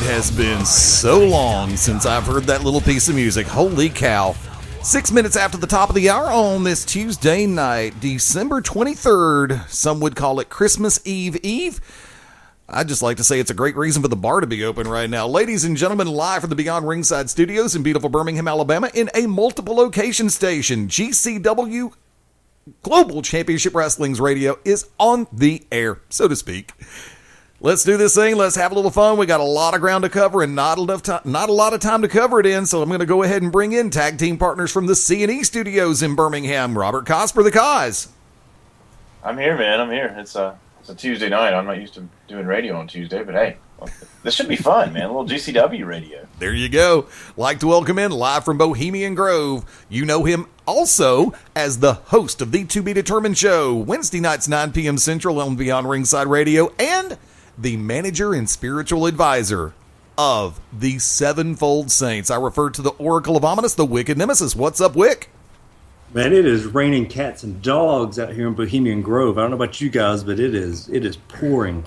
has been so long since I've heard that little piece of music. Holy cow. 6 minutes after the top of the hour on this Tuesday night, December 23rd. Some would call it Christmas Eve. I'd just like to say it's a great reason for the bar to be open right now. Ladies and gentlemen, live from the Beyond Ringside Studios in beautiful Birmingham, Alabama, in a multiple location station, GCW Global Championship Wrestling's radio is on the air, so to speak. Let's do this thing. Let's have a little fun. We got a lot of ground to cover and not a lot of time to cover it in. So I'm going to go ahead and bring in tag team partners from the C&E Studios in Birmingham. Robert Cosper, the Cosz. I'm here, man. I'm here. It's a Tuesday night. I'm not used to doing radio on Tuesday, but hey, this should be fun, man. A little GCW radio. There you go. Like to welcome in live from Bohemian Grove. You know him also as the host of the To Be Determined show, Wednesday nights 9 p.m. Central on Beyond Ringside Radio, and the manager and spiritual advisor of the Sevenfold Saints. I refer to the Oracle of Ominous, the Wicked Nemesis. What's up, Wick? Man, it is raining cats and dogs out here in Bohemian Grove. I don't know about you guys, but it is pouring.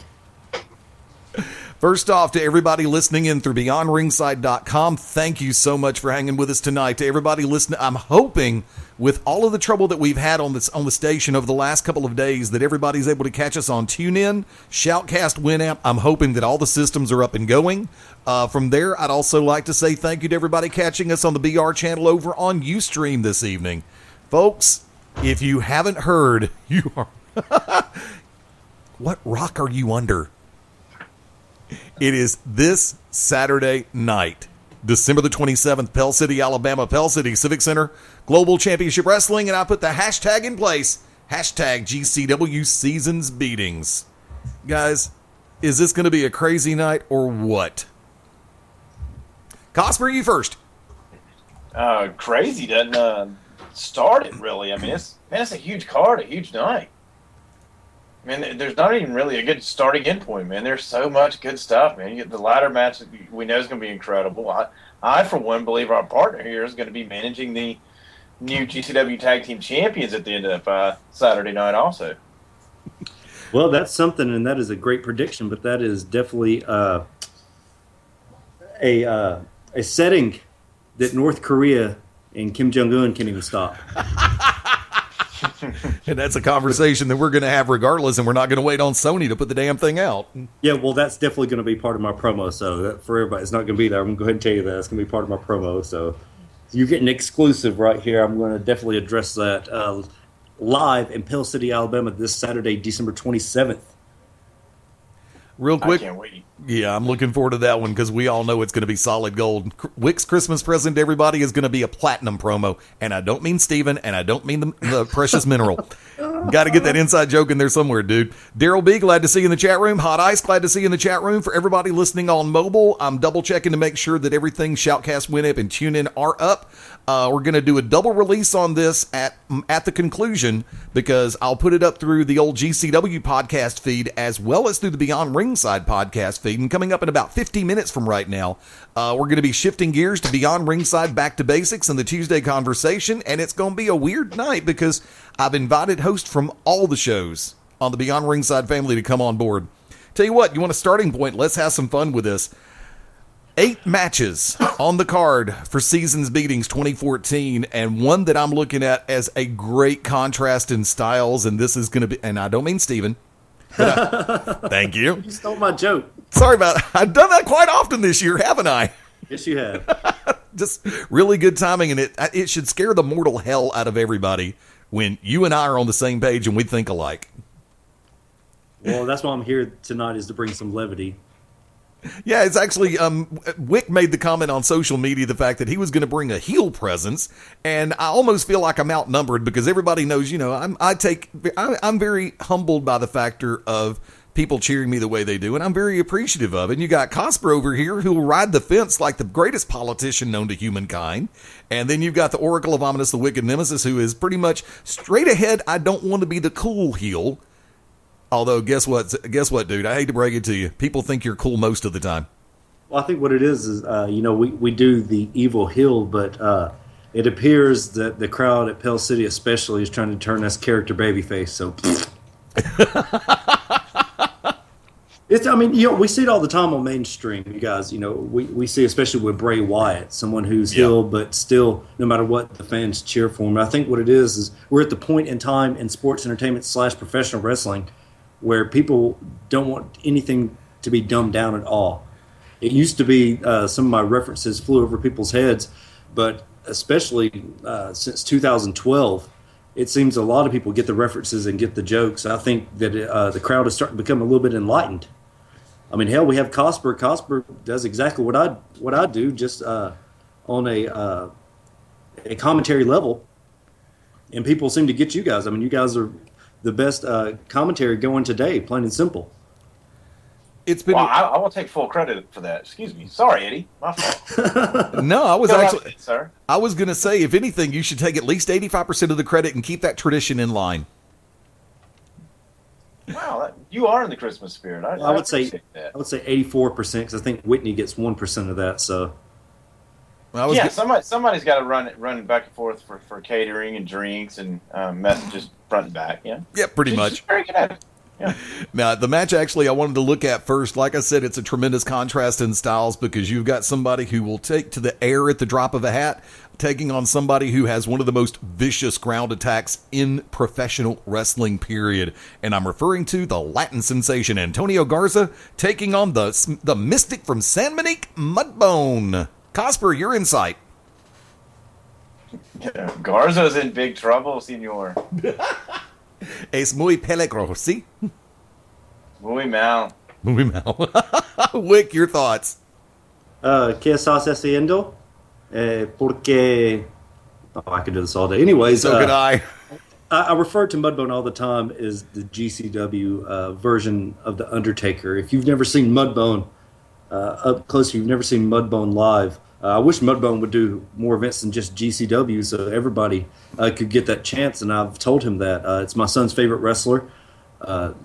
First off, to everybody listening in through BeyondRingside.com, thank you so much for hanging with us tonight. To everybody listening, I'm hoping with all of the trouble that we've had on the station over the last couple of days that everybody's able to catch us on TuneIn, Shoutcast, Winamp. I'm hoping that all the systems are up and going. From there, I'd also like to say thank you to everybody catching us on the BR channel over on Ustream this evening. Folks, if you haven't heard, you are... What rock are you under? It is this Saturday night, December the 27th, Pell City, Alabama, Pell City Civic Center, Global Championship Wrestling, and I put the hashtag in place, hashtag GCW Seasons Beatings. Guys, is this going to be a crazy night or what? Cosper, you first. Crazy doesn't start it, really. I mean, it's a huge card, a huge night. I mean, there's not even really a good starting end point, man. There's so much good stuff, man. You get the ladder match that we know is going to be incredible. I, for one, believe our partner here is going to be managing the new GCW Tag Team Champions at the end of Saturday night also. Well, that's something, and that is a great prediction, but that is definitely a setting that North Korea and Kim Jong-un can't even stop. And that's a conversation that we're going to have regardless, and we're not going to wait on Sony to put the damn thing out. Yeah, well, that's definitely going to be part of my promo, so that for everybody, it's not going to be there. I'm going to go ahead and tell you that. It's going to be part of my promo, so you're getting exclusive right here. I'm going to definitely address that live in Pell City, Alabama this Saturday, December 27th. Real quick. I can't wait. Yeah, I'm looking forward to that one because we all know it's going to be solid gold. Wick's Christmas present to everybody is going to be a platinum promo. And I don't mean Steven, and I don't mean the precious mineral. Got to get that inside joke in there somewhere, dude. Daryl B, glad to see you in the chat room. Hot Ice, glad to see you in the chat room. For everybody listening on mobile, I'm double checking to make sure that everything Shoutcast, Winamp, and TuneIn are up. We're going to do a double release on this at the conclusion because I'll put it up through the old GCW podcast feed as well as through the Beyond Ringside podcast feed. And coming up in about 50 minutes from right now, we're going to be shifting gears to Beyond Ringside, Back to Basics, and the Tuesday Conversation. And it's going to be a weird night because I've invited hosts from all the shows on the Beyond Ringside family to come on board. Tell you what, you want a starting point? Let's have some fun with this. 8 matches on the card for Seasons Beatings 2014, and one that I'm looking at as a great contrast in styles, and this is going to be, and I don't mean Steven, but thank you. You stole my joke. Sorry about it. I've done that quite often this year, haven't I? Yes, you have. Just really good timing, and it should scare the mortal hell out of everybody when you and I are on the same page and we think alike. Well, that's why I'm here tonight, is to bring some levity. Yeah, it's actually, Wick made the comment on social media, the fact that he was going to bring a heel presence, and I almost feel like I'm outnumbered because everybody knows, I'm very humbled by the factor of people cheering me the way they do, and I'm very appreciative of it. And you got Cosper over here who will ride the fence like the greatest politician known to humankind, and then you've got the Oracle of Ominous, the Wicked Nemesis, who is pretty much straight ahead, I don't want to be the cool heel. Although, guess what, dude? I hate to break it to you. People think you're cool most of the time. Well, I think what it is we do the evil heel, but it appears that the crowd at Pell City especially is trying to turn us character babyface. So, I mean, we see it all the time on mainstream, you guys. We see, especially with Bray Wyatt, someone who's heel, but still, no matter what, the fans cheer for him. And I think what it is we're at the point in time in sports entertainment / professional wrestling where people don't want anything to be dumbed down at all. It used to be some of my references flew over people's heads, but especially since 2012, it seems a lot of people get the references and get the jokes. I think that the crowd is starting to become a little bit enlightened. I mean, hell, we have Cosper. Cosper does exactly what I do, just on a commentary level, and people seem to get you guys. I mean, you guys are the best commentary going today, plain and simple. It's been. Well, I will take full credit for that. Excuse me. Sorry, Eddie. My fault. No, I was actually. Sir. I was going to say, if anything, you should take at least 85% of the credit and keep that tradition in line. Wow, you are in the Christmas spirit. I would say that. I would say 84% because I think Whitney gets 1% of that. So. Somebody's got to run back and forth for catering and drinks and messages front and back. Yeah. Yeah, pretty much. Very good at it. Yeah. Now, the match actually I wanted to look at first, like I said, it's a tremendous contrast in styles because you've got somebody who will take to the air at the drop of a hat, taking on somebody who has one of the most vicious ground attacks in professional wrestling, period. And I'm referring to the Latin sensation Antonio Garza taking on the Mystic from San Monique, Mudbone. Cosper, your insight. Yeah, Garza's in big trouble, senor. Es muy peligroso. Muy mal. Muy mal. Wick, your thoughts. ¿Qué estás haciendo? Porque... Oh, I could do this all day. Anyways. So could I. I refer to Mudbone all the time as the GCW version of The Undertaker. If you've never seen Mudbone up close, you've never seen Mudbone live, I wish Mudbone would do more events than just GCW so everybody could get that chance, and I've told him that. It's my son's favorite wrestler,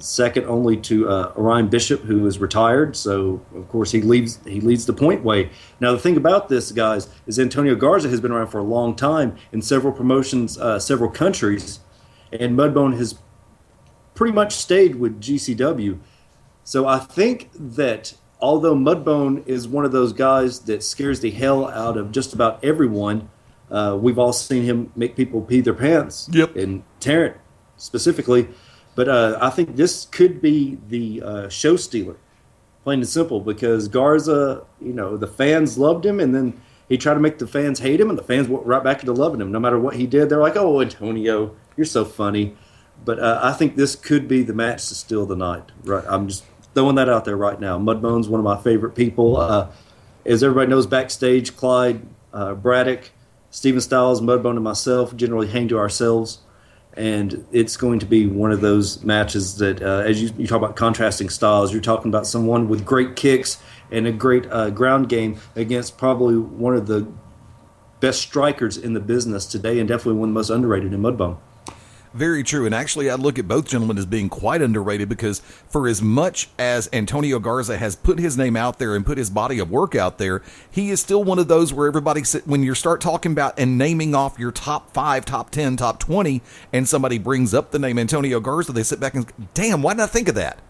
second only to Orion Bishop, who is retired, so of course he leads the point way. Now the thing about this, guys, is Antonio Garza has been around for a long time in several promotions, several countries, and Mudbone has pretty much stayed with GCW. So I think that although Mudbone is one of those guys that scares the hell out of just about everyone, we've all seen him make people pee their pants. Yep. And Tarrant specifically. But I think this could be the show stealer, plain and simple, because Garza, the fans loved him, and then he tried to make the fans hate him, and the fans went right back into loving him. No matter what he did, they're like, "Oh, Antonio, you're so funny." But I think this could be the match to steal the night. Right? I'm just throwing that out there right now. Mudbone's one of my favorite people. As everybody knows, backstage, Clyde, Braddock, Steven Styles, Mudbone, and myself generally hang to ourselves. And it's going to be one of those matches that, as you talk about contrasting styles, you're talking about someone with great kicks and a great ground game against probably one of the best strikers in the business today, and definitely one of the most underrated in Mudbone. Very true. And actually, I look at both gentlemen as being quite underrated because for as much as Antonio Garza has put his name out there and put his body of work out there, he is still one of those where everybody, when you start talking about and naming off your top 5, top 10, top 20, and somebody brings up the name Antonio Garza, they sit back and, damn, why didn't I think of that?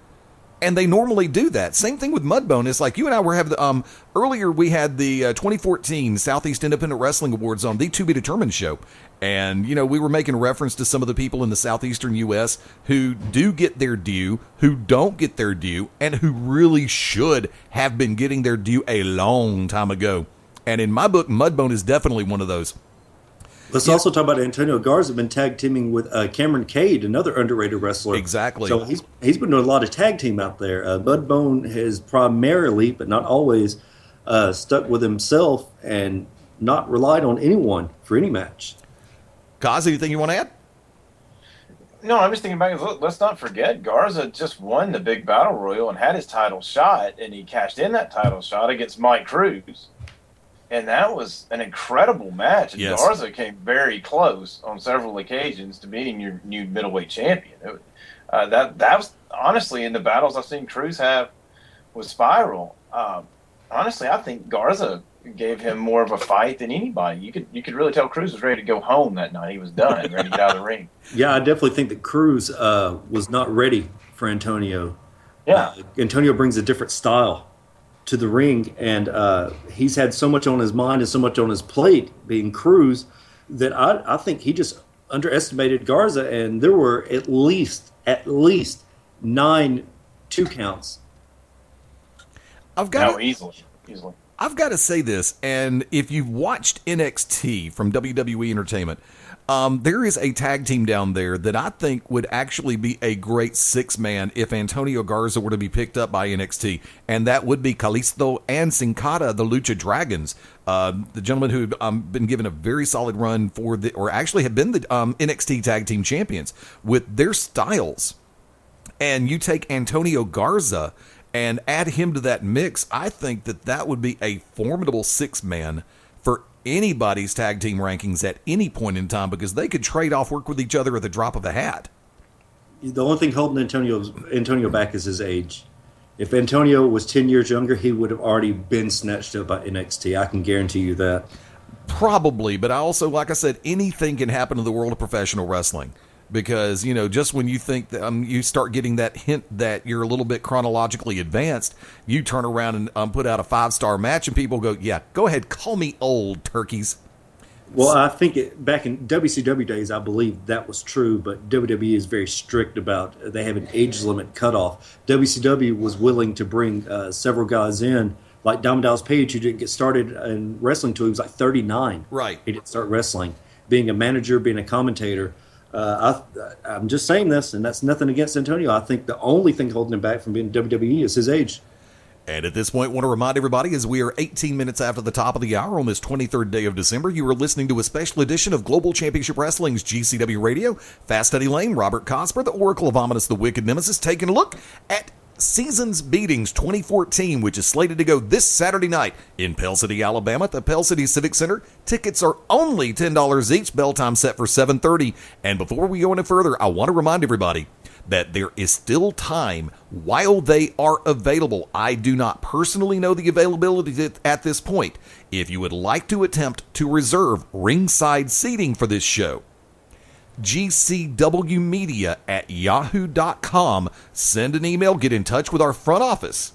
And they normally do that. Same thing with Mudbone. It's like you and I were having earlier we had the 2014 Southeast Independent Wrestling Awards on the To Be Determined show. And, we were making reference to some of the people in the southeastern U.S. who do get their due, who don't get their due, and who really should have been getting their due a long time ago. And in my book, Mudbone is definitely one of those. Let's also talk about Antonio Garza been tag teaming with Cameron Cade, another underrated wrestler. Exactly. So he's been doing a lot of tag team out there. Mudbone has primarily, but not always, stuck with himself and not relied on anyone for any match. Cosz, anything you want to add? No, I'm just thinking back. Look, let's not forget, Garza just won the big battle royal and had his title shot, and he cashed in that title shot against Mike Cruz. And that was an incredible match. And yes. Garza came very close on several occasions to being your new middleweight champion. That was, honestly, in the battles I've seen Cruz have with Spiral, honestly, I think Garza gave him more of a fight than anybody. You could really tell Cruz was ready to go home that night. He was done, ready to get out of the ring. Yeah, I definitely think that Cruz was not ready for Antonio. Yeah. Antonio brings a different style to the ring, and he's had so much on his mind and so much on his plate being Cruz that I think he just underestimated Garza, and there were at least 9 2 counts. Easily. I've got to say this, and if you've watched NXT from WWE Entertainment, there is a tag team down there that I think would actually be a great 6-man if Antonio Garza were to be picked up by NXT, and that would be Kalisto and Sin Cara, the Lucha Dragons, the gentlemen who have been given a very solid run or actually have been the NXT Tag Team Champions with their styles. And you take Antonio Garza and add him to that mix, I think that would be a formidable 6-man for anybody's tag team rankings at any point in time, because they could trade off work with each other at the drop of a hat. The only thing holding Antonio back is his age. If Antonio was 10 years younger, he would have already been snatched up by NXT. I can guarantee you that. Probably, but I also, like I said, anything can happen in the world of professional wrestling. Because, just when you think that you start getting that hint that you're a little bit chronologically advanced, you turn around and put out a 5-star match and people go, yeah, go ahead, call me old, turkeys. Well, I think back in WCW days, I believe that was true, but WWE is very strict about they have an age limit cutoff. WCW was willing to bring several guys in, like Diamond Dallas Page, who didn't get started in wrestling until he was like 39. Right. He didn't start wrestling. Being a manager, being a commentator. I'm just saying this, and that's nothing against Antonio. I think the only thing holding him back from being WWE is his age. And at this point, I want to remind everybody, as we are 18 minutes after the top of the hour on this 23rd day of December, you are listening to a special edition of Global Championship Wrestling's GCW Radio. Fast Eddie Layne, Robert Cosper, the Oracle of Ominous, the Wicked Nemesis, taking a look at Seasons Beatings 2014, which is slated to go this Saturday night in Pell City, Alabama at the Pell City Civic Center. Tickets are only $10 each. Bell time set for 7:30. And before we go any further, I want to remind everybody that there is still time while they are available. I do not personally know the availability at this point. If you would like to attempt to reserve ringside seating for this show, gcwmedia@yahoo.com. Send an email, get in touch with our front office,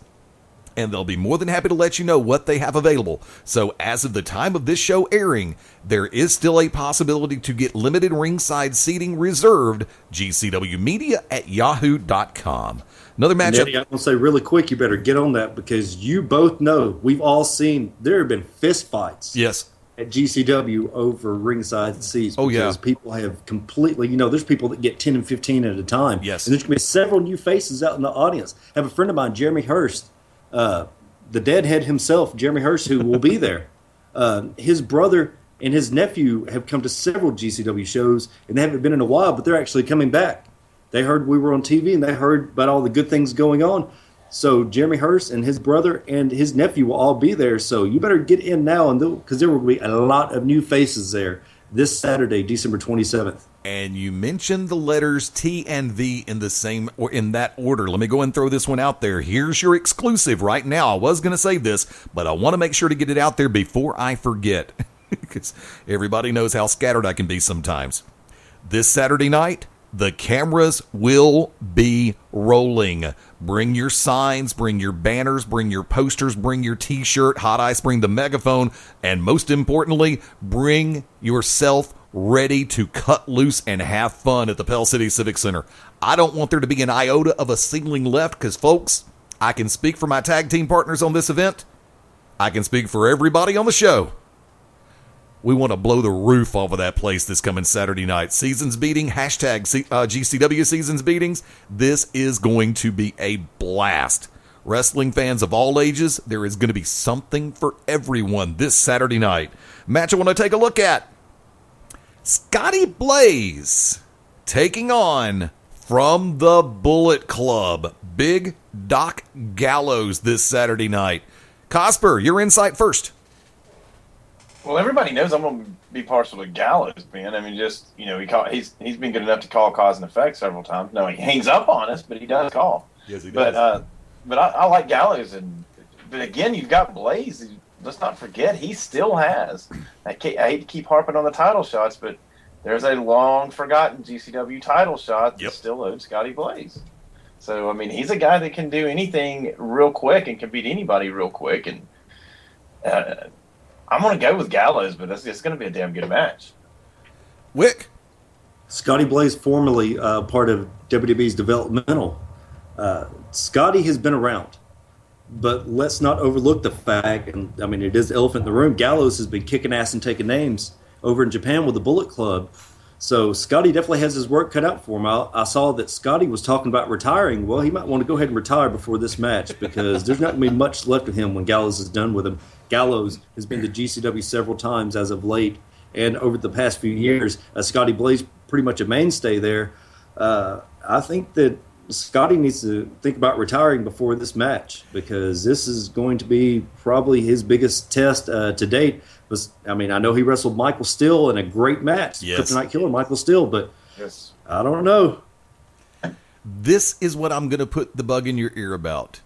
and they'll be more than happy to let you know what they have available. So as of the time of this show airing, there is still a possibility to get limited ringside seating reserved. gcwmedia@yahoo.com. Another matchup. Eddie, I'm going to say really quick, you better get on that, because you both know, we've all seen, there have been fist fights. Yes. At GCW over ringside seats. Oh, yeah. Because people have completely, there's people that get 10 and 15 at a time. Yes. And there's going to be several new faces out in the audience. I have a friend of mine, Jeremy Hurst, the Deadhead himself, Jeremy Hurst, who will be there. His brother and his nephew have come to several GCW shows, and they haven't been in a while, but they're actually coming back. They heard we were on TV, and they heard about all the good things going on. So Jeremy Hurst and his brother and his nephew will all be there. So you better get in now, because there will be a lot of new faces there this Saturday, December 27th. And you mentioned the letters T and V in the same or in that order. Let me go and throw this one out there. Here's your exclusive right now. I was going to say this, but I want to make sure to get it out there before I forget, because everybody knows how scattered I can be sometimes. This Saturday night, the cameras will be rolling. Bring your signs, bring your banners, bring your posters, bring your t-shirt, hot ice, bring the megaphone, and most importantly, bring yourself ready to cut loose and have fun at the Pell City Civic Center. I don't want there to be an iota of a ceiling left, because, folks, I can speak for my tag team partners on this event. I can speak for everybody on the show. We want to blow the roof off of that place this coming Saturday night. Seasons Beating, hashtag GCW Seasons Beatings. This is going to be a blast. Wrestling fans of all ages, there is going to be something for everyone this Saturday night. Match I want to take a look at. Scotty Blaze taking on, from the Bullet Club, Big Doc Gallows this Saturday night. Cosper, your insight first. Well, everybody knows I'm going to be partial to Gallows, man. I mean, just, he's been good enough to call cause and effect several times. No, he hangs up on us, but he does call. Yes, he does. But I like Gallows, but again, you've got Blaze. Let's not forget, he still has. I hate to keep harping on the title shots, but there's a long forgotten GCW title shot that still owed Scotty Blaze. So, I mean, he's a guy that can do anything real quick and can beat anybody real quick. And I'm going to go with Gallows, but it's going to be a damn good match. Wick? Scotty Blaze, formerly part of WWE's developmental. Scotty has been around, but let's not overlook the fact, and I mean, it is the elephant in the room, Gallows has been kicking ass and taking names over in Japan with the Bullet Club. So Scotty definitely has his work cut out for him. I saw that Scotty was talking about retiring. Well, he might want to go ahead and retire before this match because there's not going to be much left of him when Gallows is done with him. Gallows has been to GCW several times as of late, and over the past few years, Scotty Blaze pretty much a mainstay there. I think that Scotty needs to think about retiring before this match because this is going to be probably his biggest test to date. I mean, I know he wrestled Michael Steele in a great match, yes. Kryptonite Killer Michael Steele, but Yes. I don't know. This is what I'm going to put the bug in your ear about.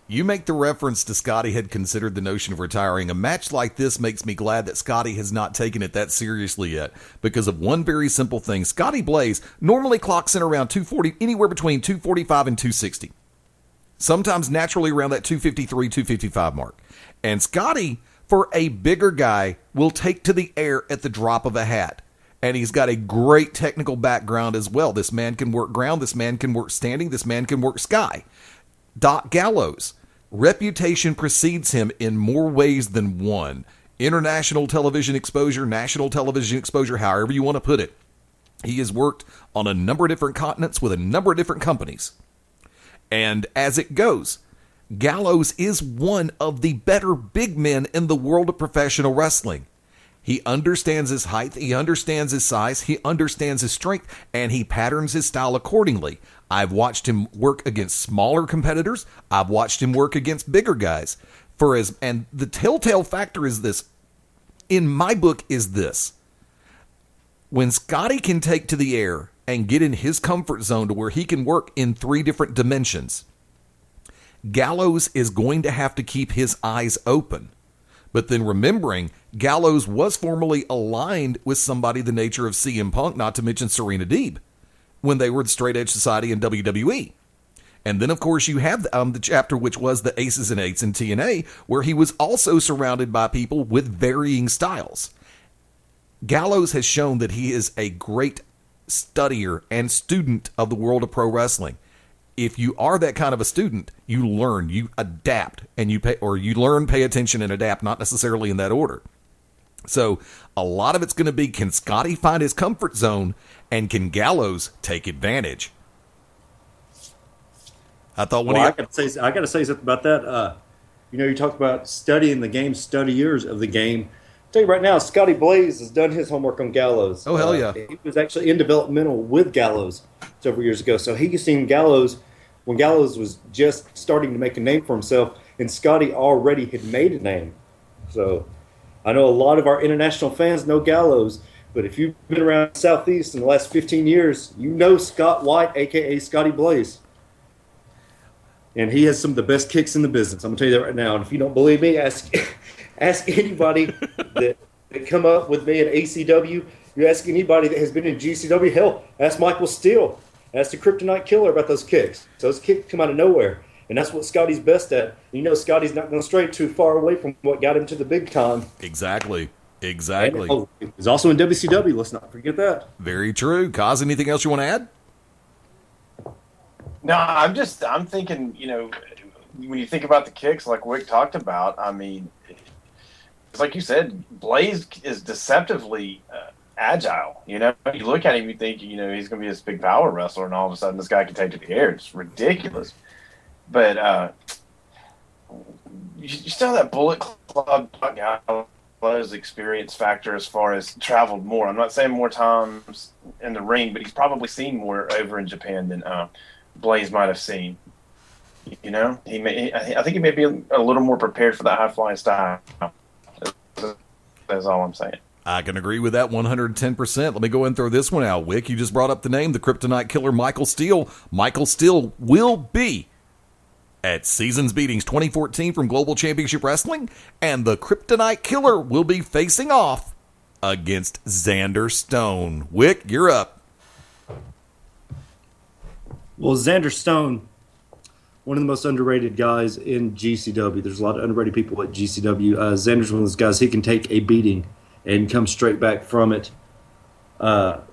You make the reference to Scotty had considered the notion of retiring. A match like this makes me glad that Scotty has not taken it that seriously yet because of one very simple thing. Scotty Blaze normally clocks in around 240, anywhere between 245 and 260. Sometimes naturally around that 253, 255 mark. And Scotty, for a bigger guy, will take to the air at the drop of a hat. And he's got a great technical background as well. This man can work ground. This man can work standing. This man can work sky. Doc Gallows, reputation precedes him in more ways than one. International television exposure, national television exposure, however you want to put it. He has worked on a number of different continents with a number of different companies. And as it goes, Gallows is one of the better big men in the world of professional wrestling. He understands his height, he understands his size, he understands his strength, and he patterns his style accordingly. I've watched him work against smaller competitors. I've watched him work against bigger guys. And the telltale factor is this, in my book, is this. When Scotty can take to the air and get in his comfort zone to where he can work in 3 different dimensions, Gallows is going to have to keep his eyes open. But then remembering, Gallows was formerly aligned with somebody the nature of CM Punk, not to mention Serena Deeb, when they were the Straight Edge Society in WWE. And then, of course, you have the chapter which was the Aces and Eights in TNA, where he was also surrounded by people with varying styles. Gallows has shown that he is a great studier and student of the world of pro wrestling. If you are that kind of a student, you learn, you adapt, and you learn, pay attention, and adapt, not necessarily in that order. So a lot of it's going to be, can Scotty find his comfort zone, and can Gallows take advantage? I thought I got to say something about that. You talk about studying the game, studiers of the game. I'll tell you right now, Scotty Blaze has done his homework on Gallows. Oh, hell yeah. He was actually in developmental with Gallows several years ago. So he's seen Gallows when Gallows was just starting to make a name for himself, and Scotty already had made a name. So I know a lot of our international fans know Gallows, but if you've been around Southeast in the last 15 years, you know Scott White, a.k.a. Scotty Blaze. And he has some of the best kicks in the business. I'm going to tell you that right now. And if you don't believe me, ask anybody that come up with me at ACW. You ask anybody that has been in GCW. Hell, ask Michael Steele. Ask the Kryptonite Killer about those kicks. Those kicks come out of nowhere. And that's what Scotty's best at. Scotty's not going to stray too far away from what got him to the big time. Exactly. And, he's also in WCW. Let's not forget that. Very true. Cosz, anything else you want to add? No, I'm thinking, when you think about the kicks like Wick talked about, I mean, it's like you said, Blaze is deceptively agile. You look at him, you think, he's going to be this big power wrestler, and all of a sudden this guy can take to the air. It's ridiculous. But you still have that Bullet Club Gallows experience factor as far as traveled more. I'm not saying more times in the ring, but he's probably seen more over in Japan than Blaze might have seen. I think he may be a little more prepared for that high flying style. That's all I'm saying. I can agree with that 110%. Let me go ahead and throw this one out, Wick. You just brought up the name, the Kryptonite Killer, Michael Steele. Michael Steele will be at Seasons Beatings 2014 from Global Championship Wrestling, and the Kryptonite Killer will be facing off against Xander Stone. Wick, you're up. Well, Xander Stone, one of the most underrated guys in GCW. There's a lot of underrated people at GCW. Xander's one of those guys. He can take a beating and come straight back from it. Wow.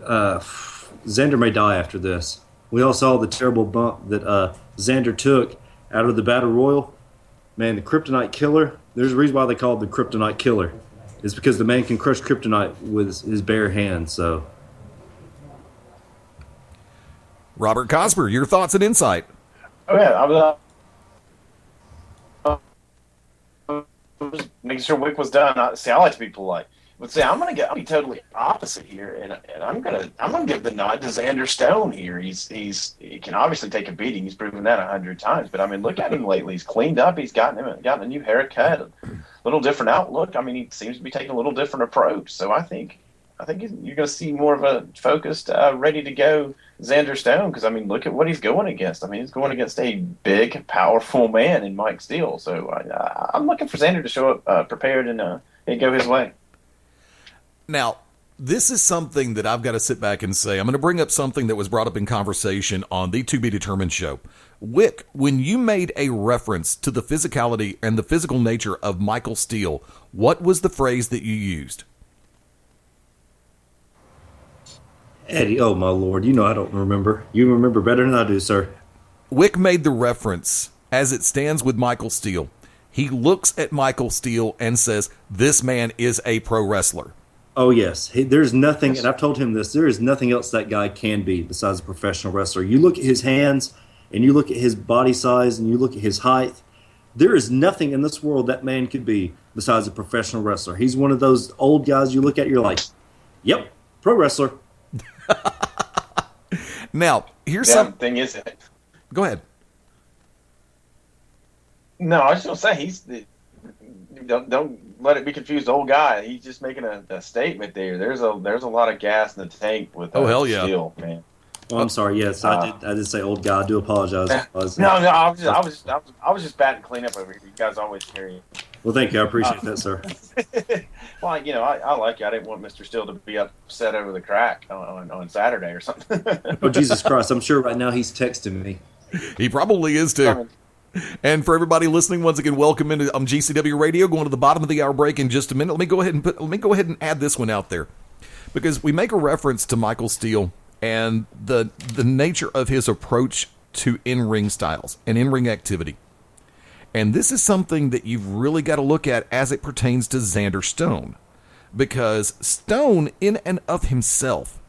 Xander may die after this. We all saw the terrible bump that Xander took out of the Battle Royal. Man, the Kryptonite Killer, there's a reason why they call it the Kryptonite Killer. It's because the man can crush kryptonite with his bare hands. So, Robert Cosper, your thoughts and insight. Oh yeah, I was making sure Wick was done. I like to be polite, but see, I'll be totally opposite here, and I'm gonna give the nod to Xander Stone here. He can obviously take a beating. He's proven that 100 times. But I mean, look at him lately. He's cleaned up. He's gotten a new haircut, a little different outlook. I mean, he seems to be taking a little different approach. So I think you're going to see more of a focused, ready to go Xander Stone, because I mean, look at what he's going against. I mean, he's going against a big, powerful man in Mike Steele. So I'm looking for Xander to show up prepared and go his way. Now, this is something that I've got to sit back and say. I'm going to bring up something that was brought up in conversation on the To Be Determined show. Wick, when you made a reference to the physicality and the physical nature of Michael Steele, what was the phrase that you used? Eddie, oh my Lord, you know I don't remember. You remember better than I do, sir. Wick made the reference as it stands with Michael Steele. He looks at Michael Steele and says, this man is a pro wrestler. Oh, yes. There's nothing, and I've told him this, there is nothing else that guy can be besides a professional wrestler. You look at his hands, and you look at his body size, and you look at his height. There is nothing in this world that man could be besides a professional wrestler. He's one of those old guys you look at, you're like, yep, pro wrestler. Now, here's thing is, go ahead. No, I was just gonna say don't let it be confused. Old guy, he's just making a statement there. There's a lot of gas in the tank with hell yeah, Steel, man. Oh, I'm sorry. Yes, I did say old guy. I do apologize. No, I was just batting cleanup over here. You guys always carry. Well, thank you. I appreciate that, sir. Well, you know, I like you. I didn't want Mr. Steele to be upset over the crack on Saturday or something. Oh, Jesus Christ. I'm sure right now he's texting me. He probably is, too. And for everybody listening, once again, welcome into GCW Radio. Going to the bottom of the hour break in just a minute. Let me go ahead and add this one out there, because we make a reference to Michael Steele and the nature of his approach to in-ring styles and in-ring activity. And this is something that you've really got to look at as it pertains to Xander Stone, because Stone, in and of himself,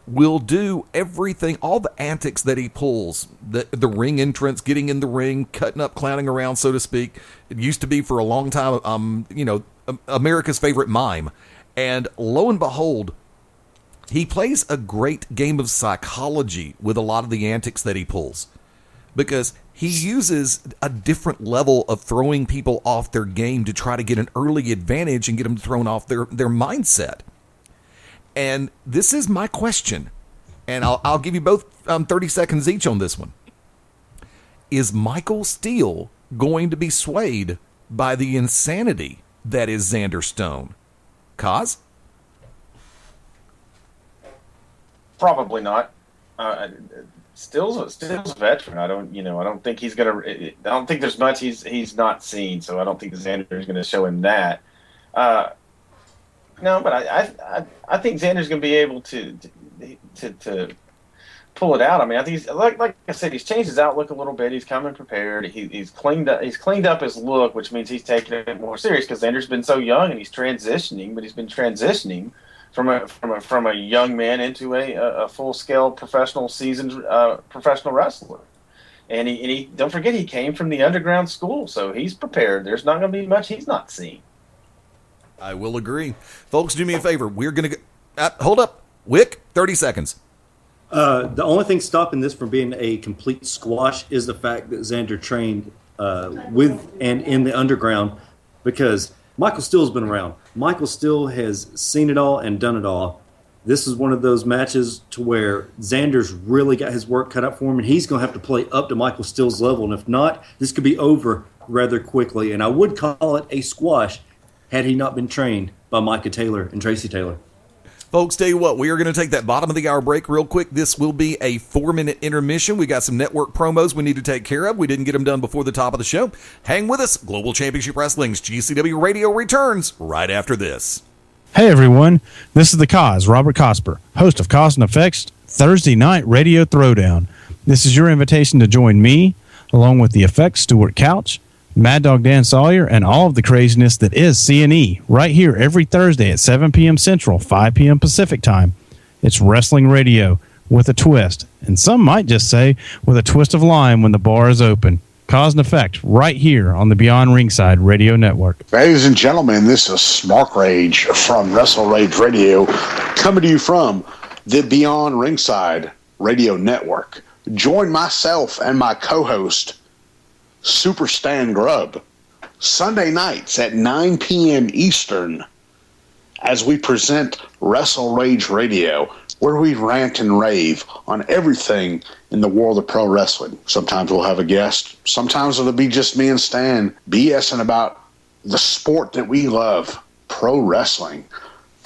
will do everything, all the antics that he pulls, the ring entrance, getting in the ring, cutting up, clowning around, so to speak. It used to be for a long time, America's favorite mime. And lo and behold, he plays a great game of psychology with a lot of the antics that he pulls, because he uses a different level of throwing people off their game to try to get an early advantage and get them thrown off their mindset. And this is my question, and I'll give you both 30 seconds each on this one. Is Michael Steele going to be swayed by the insanity that is Xander Stone? Cosz? Probably not. Steele's a veteran. I don't think he's gonna. I don't think there's much he's not seen. So I don't think Xander is going to show him that. No, but I think Xander's going to be able to pull it out. I mean, I think he's, like I said, he's changed his outlook a little bit. He's coming prepared. He's cleaned up his look, which means he's taking it more serious, because Xander's been so young and he's transitioning, but he's been transitioning from a young man into a full scale professional seasoned professional wrestler. And he don't forget, he came from the underground school, so he's prepared. There's not going to be much he's not seen. I will agree. Folks, do me a favor. We're going to hold up. Wick, 30 seconds. The only thing stopping this from being a complete squash is the fact that Xander trained with and in the underground, because Michael Steele's been around. Michael Steele has seen it all and done it all. This is one of those matches to where Xander's really got his work cut out for him, and he's going to have to play up to Michael Steele's level. And if not, this could be over rather quickly. And I would call it a squash had he not been trained by Micah Taylor and Tracy Taylor. Folks, tell you what, we are going to take that bottom of the hour break real quick. This will be a 4-minute intermission. We got some network promos we need to take care of. We didn't get them done before the top of the show. Hang with us. Global Championship Wrestling's GCW Radio returns right after this. Hey everyone, this is the Cosz, Robert Cosper, host of Cause and Effects Thursday Night Radio Throwdown. This is your invitation to join me, along with the Effects Stuart Couch, Mad Dog Dan Sawyer, and all of the craziness that is C&E, right here every Thursday at 7 p.m. Central, 5 p.m. Pacific Time. It's wrestling radio with a twist, and some might just say with a twist of lime when the bar is open. Cause and Effect, right here on the Beyond Ringside Radio Network. Ladies and gentlemen, this is Smart Rage from Wrestle Rage Radio, coming to you from the Beyond Ringside Radio Network. Join myself and my co-host, Super Stan Grubb, Sunday nights at 9 p.m. Eastern as we present Wrestle Rage Radio, where we rant and rave on everything in the world of pro wrestling. Sometimes we'll have a guest. Sometimes it'll be just me and Stan BSing about the sport that we love, pro wrestling.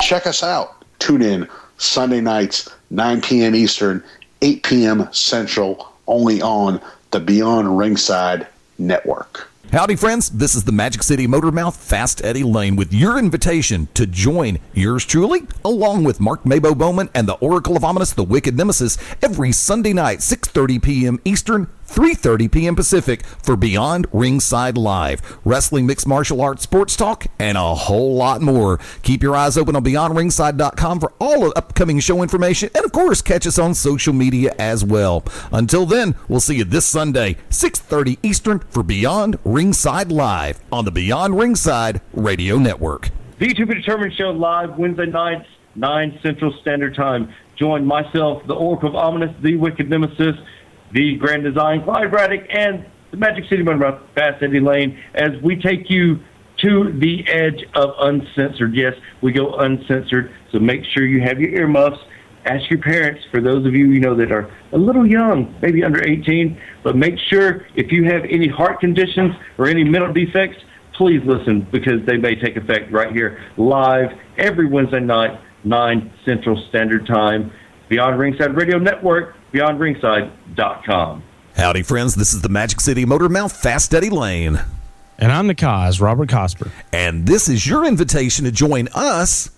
Check us out. Tune in Sunday nights, 9 p.m. Eastern, 8 p.m. Central, only on the Beyond Ringside Network. Howdy, friends. This is the Magic City Motor Mouth, Fast Eddie Layne, with your invitation to join yours truly, along with Mark Mabo Bowman and the Oracle of Ominous, the Wicked Nemesis, every Sunday night, 6:30 p.m. Eastern, 3:30 p.m. Pacific, for Beyond Ringside Live. Wrestling, mixed martial arts, sports talk, and a whole lot more. Keep your eyes open on BeyondRingside.com for all of upcoming show information, and of course, catch us on social media as well. Until then, we'll see you this Sunday, 6:30 Eastern, for Beyond Ringside Live on the Beyond Ringside Radio Network. The To Be Determined show live Wednesday nights, 9 Central Standard Time. Join myself, the Oracle of Ominous, the Wicked Nemesis, the Grand Design, Clyde Braddock, and the Magic City Motor Fast Eddie Layne, as we take you to the edge of uncensored. Yes, we go uncensored, so make sure you have your earmuffs. Ask your parents, for those of you that are a little young, maybe under 18, but make sure if you have any heart conditions or any mental defects, please listen, because they may take effect right here live every Wednesday night, 9 Central Standard Time. Beyond Ringside Radio Network, BeyondRingside.com. Howdy, friends. This is the Magic City Motor Mouth, Fast Eddie Layne. And I'm the Cosz, Robert Cosper. And this is your invitation to join us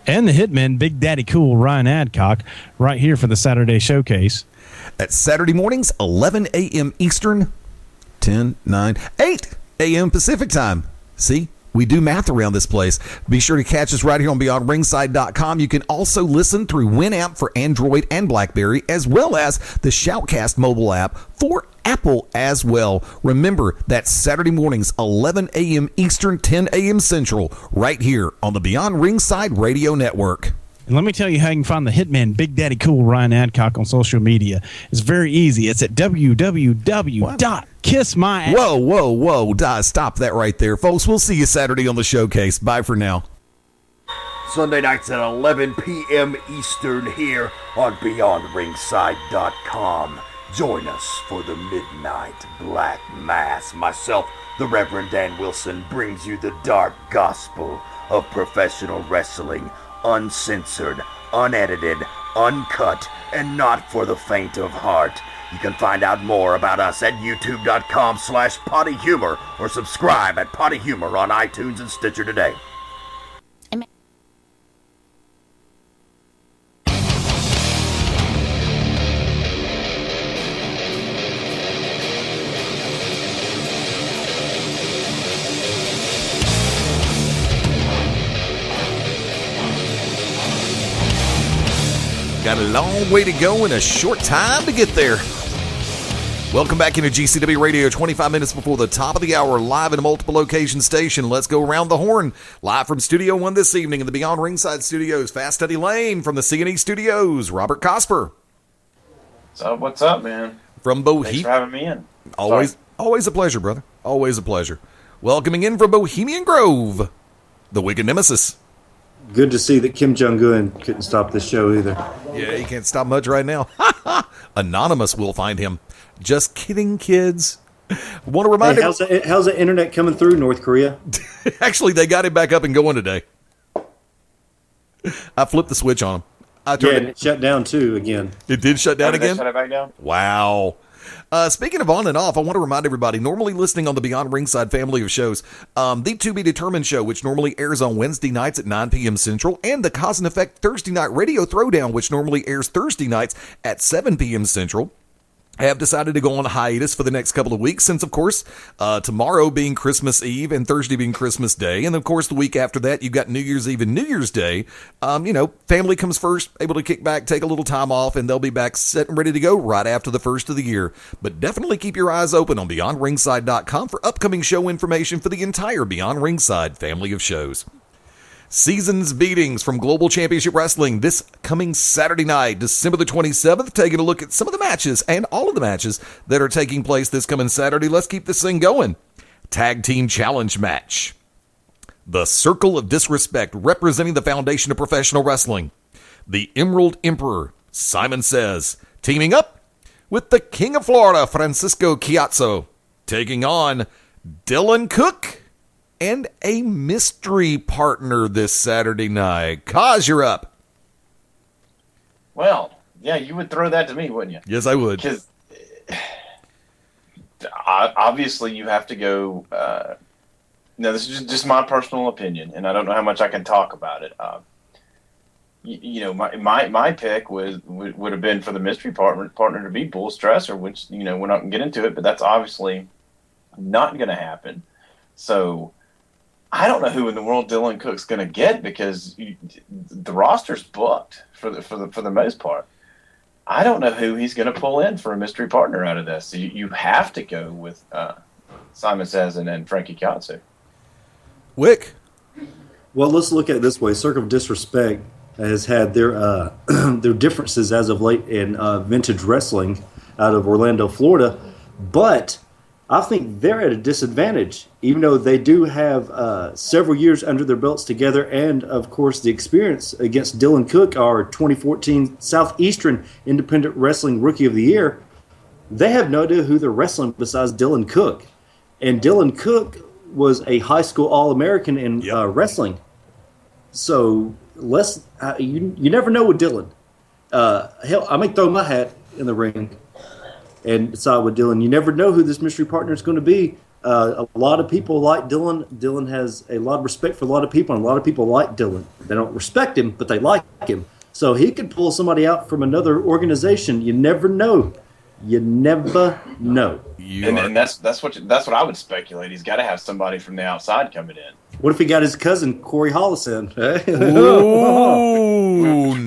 And the Hitman, Big Daddy Cool, Ryan Adcock, right here for the Saturday Showcase. At Saturday mornings, 11 a.m. Eastern, 10, 9, 8 a.m. Pacific Time. See? We do math around this place. Be sure to catch us right here on BeyondRingside.com. You can also listen through Winamp for Android and BlackBerry, as well as the Shoutcast mobile app for Apple as well. Remember, that's Saturday mornings, 11 a.m. Eastern, 10 a.m. Central, right here on the Beyond Ringside Radio Network. And let me tell you how you can find the Hitman Big Daddy Cool Ryan Adcock on social media. It's very easy. It's at www.kissmyass. Whoa. Stop that right there. Folks, we'll see you Saturday on the Showcase. Bye for now. Sunday nights at 11 p.m. Eastern here on BeyondRingside.com. Join us for the Midnight Black Mass. Myself, the Reverend Dan Wilson, brings you the dark gospel of professional wrestling. Uncensored, unedited, uncut, and not for the faint of heart. You can find out more about us at youtube.com/pottyhumor or subscribe at Potty Humor on iTunes and Stitcher today. Got a long way to go and a short time to get there. Welcome back into GCW Radio, 25 minutes before the top of the hour, live in a multiple location station. Let's go around the horn. Live from Studio 1 this evening in the Beyond Ringside Studios, Fast Eddie Layne. From the C&E Studios, Robert Cosper. So what's up, man? From Thanks Bohemia. for having me in. Always a pleasure, brother. Always a pleasure. Welcoming in from Bohemian Grove, the Wicked Nemesis. Good to see that Kim Jong-un couldn't stop this show either. Yeah, he can't stop much right now. Anonymous will find him. Just kidding, kids. Want to remind how's the internet coming through North Korea? Actually, they got him back up and going today. I flipped the switch on him. I Yeah, turned and it shut down too again. it did shut down Did they again? shut it back down? Wow. Speaking of on and off, I want to remind everybody, normally listening on the Beyond Ringside family of shows, the To Be Determined show, which normally airs on Wednesday nights at 9 p.m. Central, and the Cause and Effect Thursday Night Radio Throwdown, which normally airs Thursday nights at 7 p.m. Central, have decided to go on hiatus for the next couple of weeks since, of course, tomorrow being Christmas Eve and Thursday being Christmas Day. And, of course, the week after that, you've got New Year's Eve and New Year's Day. Family comes first, able to kick back, take a little time off, and they'll be back set and ready to go right after the first of the year. But definitely keep your eyes open on BeyondRingside.com for upcoming show information for the entire Beyond Ringside family of shows. Seasons beatings from Global Championship Wrestling this coming Saturday night, December the 27th. Taking a look at some of the matches and all of the matches that are taking place this coming Saturday. Let's keep this thing going. Tag Team Challenge match. The Circle of Disrespect, representing the foundation of professional wrestling. The Emerald Emperor, Simon Says, teaming up with the King of Florida, Francisco Chiazzo, taking on Dylan Cook and a mystery partner this Saturday night. Cosz, you're up. Well, yeah, you would throw that to me, wouldn't you? Yes, I would. Because obviously you have to go. No, this is just my personal opinion, and I don't know how much I can talk about it. My pick would have been for the mystery partner to be Bull Stresser, which we're not going to get into it, but that's obviously not going to happen. So I don't know who in the world Dylan Cook's going to get because the roster's booked for the most part. I don't know who he's going to pull in for a mystery partner out of this. So you have to go with Simon Says and then Frankie Chiazzo. Wick. Well, let's look at it this way. Circle of Disrespect has had their their differences as of late in vintage wrestling out of Orlando, Florida, but I think they're at a disadvantage, even though they do have several years under their belts together and, of course, the experience against Dylan Cook, our 2014 Southeastern Independent Wrestling Rookie of the Year. They have no idea who they're wrestling besides Dylan Cook. And Dylan Cook was a high school All-American in wrestling. So you never know with Dylan. Hell, I may throw my hat in the ring and decide with Dylan. You never know who this mystery partner is going to be. A lot of people like Dylan. Dylan has a lot of respect for a lot of people, and a lot of people like Dylan. They don't respect him, but they like him. So he could pull somebody out from another organization. You never know. You never know. And that's what I would speculate. He's got to have somebody from the outside coming in. What if he got his cousin Corey Hollis in? Ooh,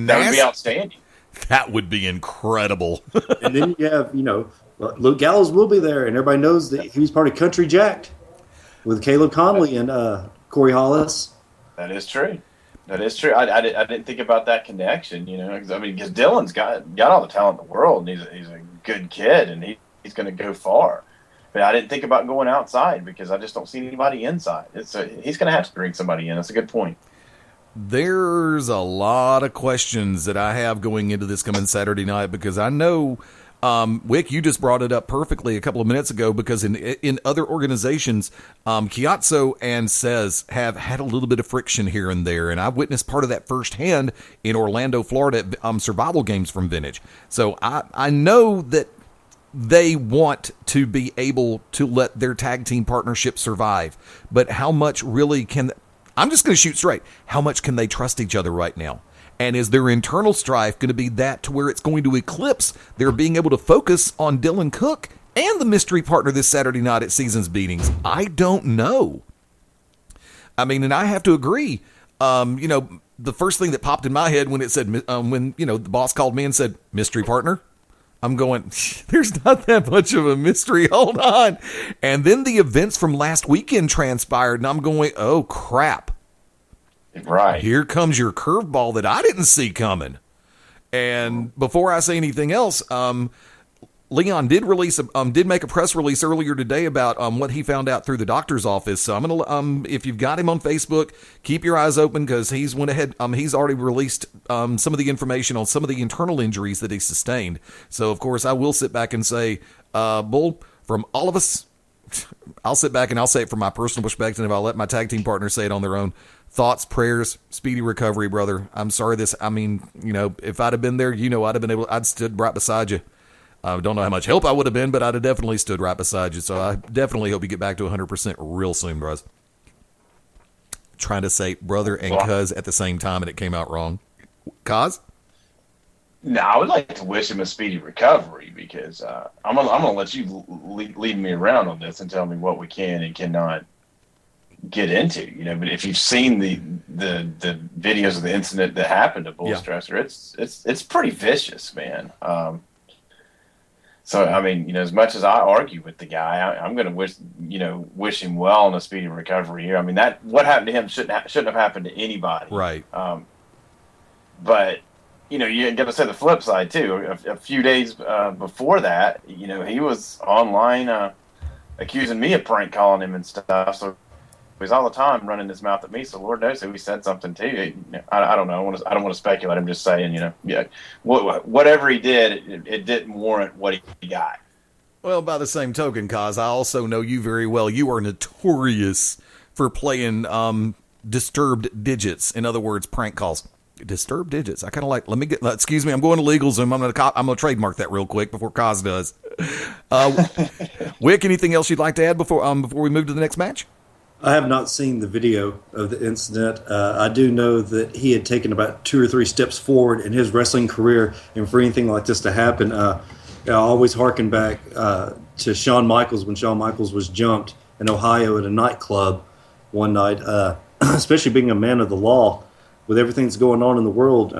That would be outstanding. That would be incredible. And then you have, Luke Gallows will be there, and everybody knows that he was part of Country Jacked with Caleb Conley and Corey Hollis. That is true. That is true. I didn't think about that connection, because Dylan's got all the talent in the world, and he's a good kid, and he's going to go far. But I didn't think about going outside because I just don't see anybody inside. He's going to have to bring somebody in. That's a good point. There's a lot of questions that I have going into this coming Saturday night because I know, Wick, you just brought it up perfectly a couple of minutes ago because in other organizations, Chiazzo and Says have had a little bit of friction here and there, and I've witnessed part of that firsthand in Orlando, Florida, survival games from Vintage. So I know that they want to be able to let their tag team partnership survive, but how much really can... I'm just going to shoot straight. How much can they trust each other right now? And is their internal strife going to be that to where it's going to eclipse their being able to focus on Dylan Cook and the mystery partner this Saturday night at Seasons Beatings? I don't know. I mean, and I have to agree. The first thing that popped in my head when it said, the boss called me and said, mystery partner, I'm going, there's not that much of a mystery. Hold on. And then the events from last weekend transpired, and I'm going, oh, crap. Right. Here comes your curveball that I didn't see coming. And before I say anything else, Leon did make a press release earlier today about what he found out through the doctor's office. So I'm gonna if you've got him on Facebook, keep your eyes open because he's went ahead. He's already released some of the information on some of the internal injuries that he sustained. So of course I will sit back and say, Bull, from all of us I'll sit back and I'll say it from my personal perspective. I'll let my tag team partner say it on their own. Thoughts, prayers, speedy recovery, brother. I'm sorry if I'd have been there, I'd stood right beside you. I don't know how much help I would have been, but I'd have definitely stood right beside you. So I definitely hope you get back to 100% real soon, bros. Trying to say brother and cuz at the same time, and it came out wrong. Cosz? No, I would like to wish him a speedy recovery because I'm gonna let you lead me around on this and tell me what we can and cannot get into. But if you've seen the videos of the incident that happened to Bull Strasser, it's pretty vicious, man. So as much as I argue with the guy, I'm gonna wish him well on a speedy recovery here. That what happened to him shouldn't have happened to anybody, right? But you got to say the flip side too. A few days before that, he was online accusing me of prank calling him and stuff. So he's all the time running his mouth at me. So Lord knows if he said something too. I don't know. I don't want to speculate. I'm just saying, whatever he did, it didn't warrant what he got. Well, by the same token, Cosz, I also know you very well. You are notorious for playing disturbed digits. In other words, prank calls. Disturbed digits. I kind of like. Excuse me. I'm going to LegalZoom. I'm gonna trademark that real quick before Cosz does. Wick, anything else you'd like to add before we move to the next match? I have not seen the video of the incident. I do know that he had taken about 2 or 3 steps forward in his wrestling career, and for anything like this to happen, I always harken back to Shawn Michaels when Shawn Michaels was jumped in Ohio at a nightclub one night. Especially being a man of the law, with everything that's going on in the world,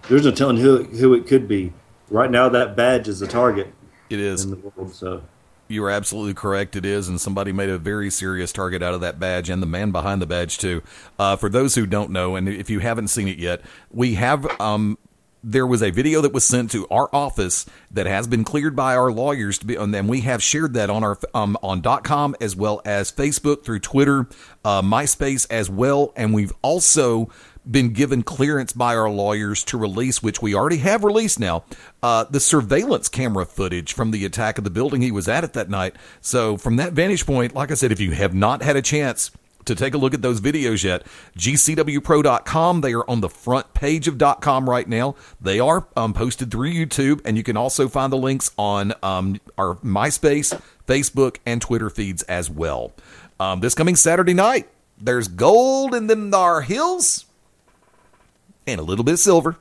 there's no telling who it could be. Right now, that badge is a target. It is. In the world, so. You are absolutely correct. It is, and somebody made a very serious target out of that badge and the man behind the badge, too. For those who don't know, and if you haven't seen it yet, we have... there was a video that was sent to our office that has been cleared by our lawyers to be, and then we have shared that on our on .com as well as Facebook, through Twitter, MySpace as well, and we've also been given clearance by our lawyers to release, which we already have released now, the surveillance camera footage from the attack of the building he was at that night. So from that vantage point, like I said, if you have not had a chance to take a look at those videos yet, GCWPro.com. They are on the front page of .com right now. They are posted through YouTube, and you can also find the links on our MySpace, Facebook, and Twitter feeds as well. This coming Saturday night, there's gold in them thar hills, and a little bit of silver,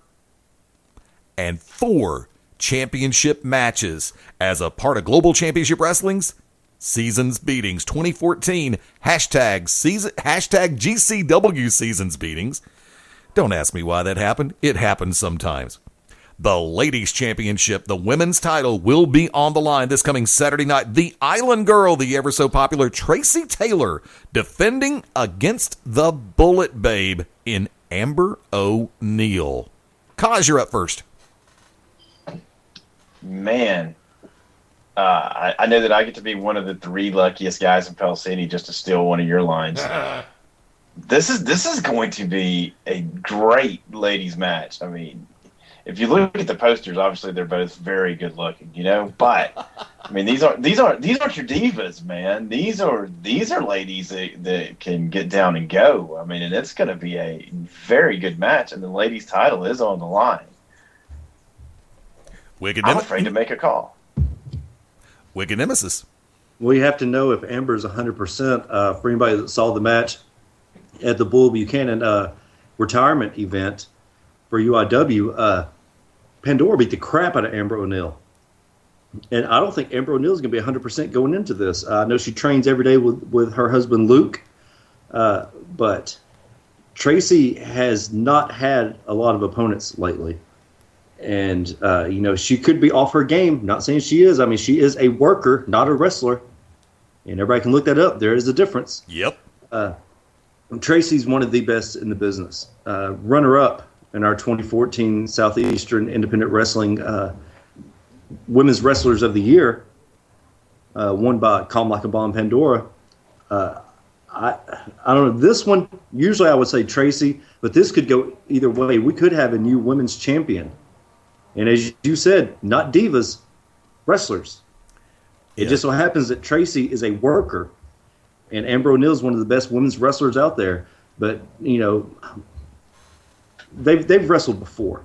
and 4 championship matches as a part of Global Championship Wrestling's Seasons Beatings 2014, hashtag GCW Seasons Beatings. Don't ask me why that happened. It happens sometimes. The Ladies Championship, the women's title, will be on the line this coming Saturday night. The Island Girl, the ever so popular Tracy Taylor, defending against the Bullet Babe in Amber O'Neal. Cosz, you're up first. Man. I know that I get to be one of the 3 luckiest guys in Pell City just to steal one of your lines. This is going to be a great ladies match. If you look at the posters, obviously they're both very good looking, But these aren't your divas, man. These are ladies that can get down and go. And it's going to be a very good match, and the ladies' title is on the line. I'm afraid to make a call. Wicked Nemesis. We have to know if Amber's 100%. For anybody that saw the match at the Bull Buchanan retirement event for UIW, Pandora beat the crap out of Amber O'Neal. And I don't think Amber O'Neal is going to be 100% going into this. I know she trains every day with her husband, Luke. But Tracy has not had a lot of opponents lately. And, she could be off her game. Not saying she is. She is a worker, not a wrestler. And everybody can look that up. There is a difference. Yep. Tracy's one of the best in the business. Runner-up in our 2014 Southeastern Independent Wrestling Women's Wrestlers of the Year, won by Calm Like a Bomb Pandora. I don't know. This one, usually I would say Tracy, but this could go either way. We could have a new women's champion. And as you said, not divas, wrestlers. It just so happens that Tracy is a worker, and Amber O'Neal is one of the best women's wrestlers out there. But they've wrestled before.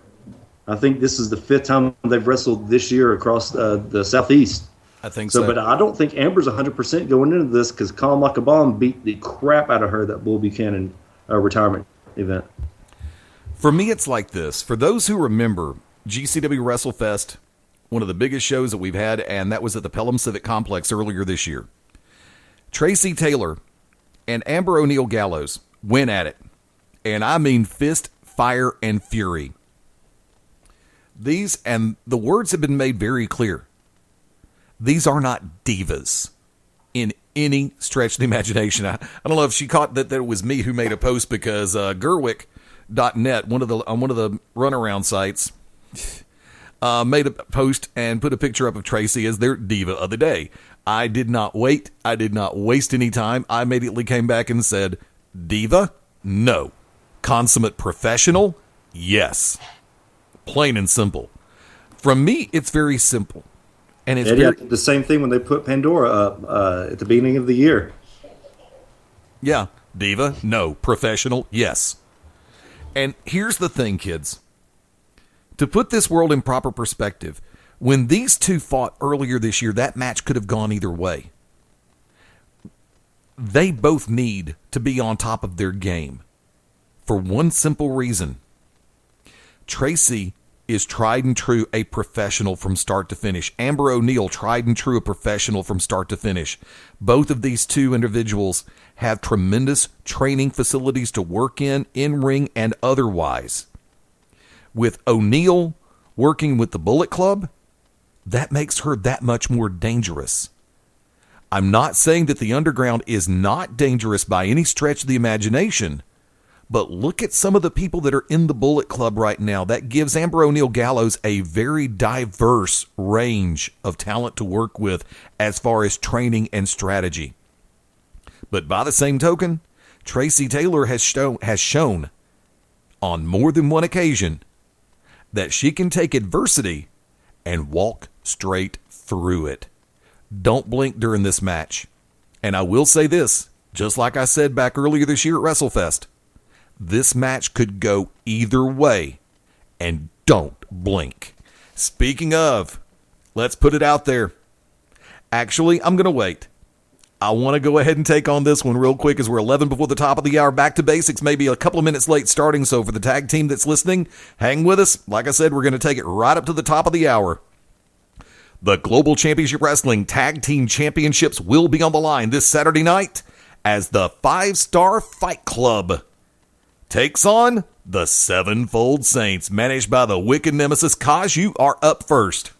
I think this is the 5th time they've wrestled this year across the Southeast. I think so. But I don't think Amber's 100% going into this because Calm Like a Bomb beat the crap out of her that Bull Buchanan retirement event. For me, it's like this. For those who remember GCW WrestleFest, one of the biggest shows that we've had, and that was at the Pelham Civic Complex earlier this year. Tracy Taylor and Amber O'Neal Gallows went at it. And I mean fist, fire, and fury. These, and the words have been made very clear. These are not divas in any stretch of the imagination. I don't know if she caught that it was me who made a post because Gerwick.net, one of the runaround sites, made a post and put a picture up of Tracy as their diva of the day. I did not wait. I did not waste any time. I immediately came back and said, diva? No. Consummate professional? Yes. Plain and simple. From me, it's very simple. And it's the same thing when they put Pandora up at the beginning of the year. Yeah. Diva? No. Professional? Yes. And here's the thing, kids. To put this world in proper perspective, when these two fought earlier this year, that match could have gone either way. They both need to be on top of their game for one simple reason. Tracy is tried and true a professional from start to finish. Amber O'Neal, tried and true a professional from start to finish. Both of these two individuals have tremendous training facilities to work in ring and otherwise. With O'Neal working with the Bullet Club, that makes her that much more dangerous. I'm not saying that the underground is not dangerous by any stretch of the imagination, but look at some of the people that are in the Bullet Club right now. That gives Amber O'Neal Gallows a very diverse range of talent to work with as far as training and strategy. But by the same token, Tracy Taylor has shown on more than one occasion that she can take adversity and walk straight through it. Don't blink during this match. And I will say this, just like I said back earlier this year at WrestleFest, this match could go either way, and don't blink. Speaking of, let's put it out there. Actually, I'm going to wait. I want to go ahead and take on this one real quick as we're 11 before the top of the hour. Back to basics, maybe a couple of minutes late starting. So for the tag team that's listening, hang with us. Like I said, we're going to take it right up to the top of the hour. The Global Championship Wrestling Tag Team Championships will be on the line this Saturday night as the 5-Star Fight Club takes on the Sevenfold Saints, managed by the Wicked Nemesis. Cosz, you are up first.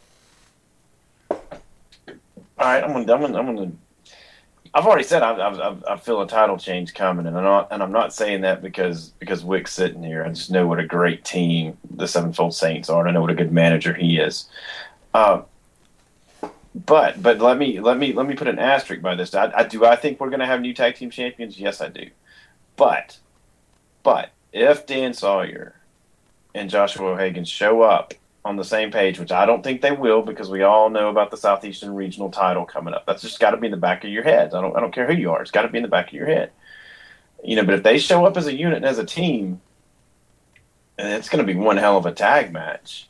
All right, I'm gonna. I've already said I feel a title change coming, and I'm not saying that because Wick's sitting here. I just know what a great team the Sevenfold Saints are, and I know what a good manager he is. But let me put an asterisk by this. I think we're going to have new tag team champions. Yes, I do. But if Dan Sawyer and Joshua O'Hagan show up on the same page, which I don't think they will, because we all know about the Southeastern Regional title coming up. That's just got to be in the back of your head. I don't care who you are. It's got to be in the back of your head. But if they show up as a unit and as a team, it's going to be one hell of a tag match.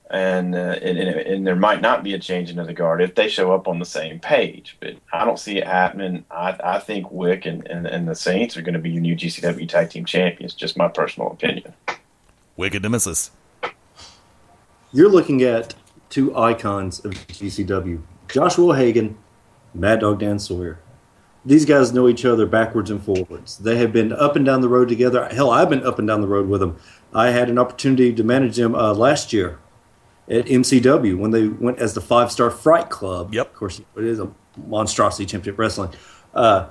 And there might not be a change into the guard if they show up on the same page. But I don't see it happening. I think Wick and the Saints are going to be your new GCW Tag Team Champions. Just my personal opinion. Wicked Nemesis. You're looking at two icons of GCW. Joshua O'Hagan, Mad Dog Dan Sawyer. These guys know each other backwards and forwards. They have been up and down the road together. Hell, I've been up and down the road with them. I had an opportunity to manage them last year at MCW when they went as the 5-Star Fright Club. Yep. Of course, it is a monstrosity championship wrestling. How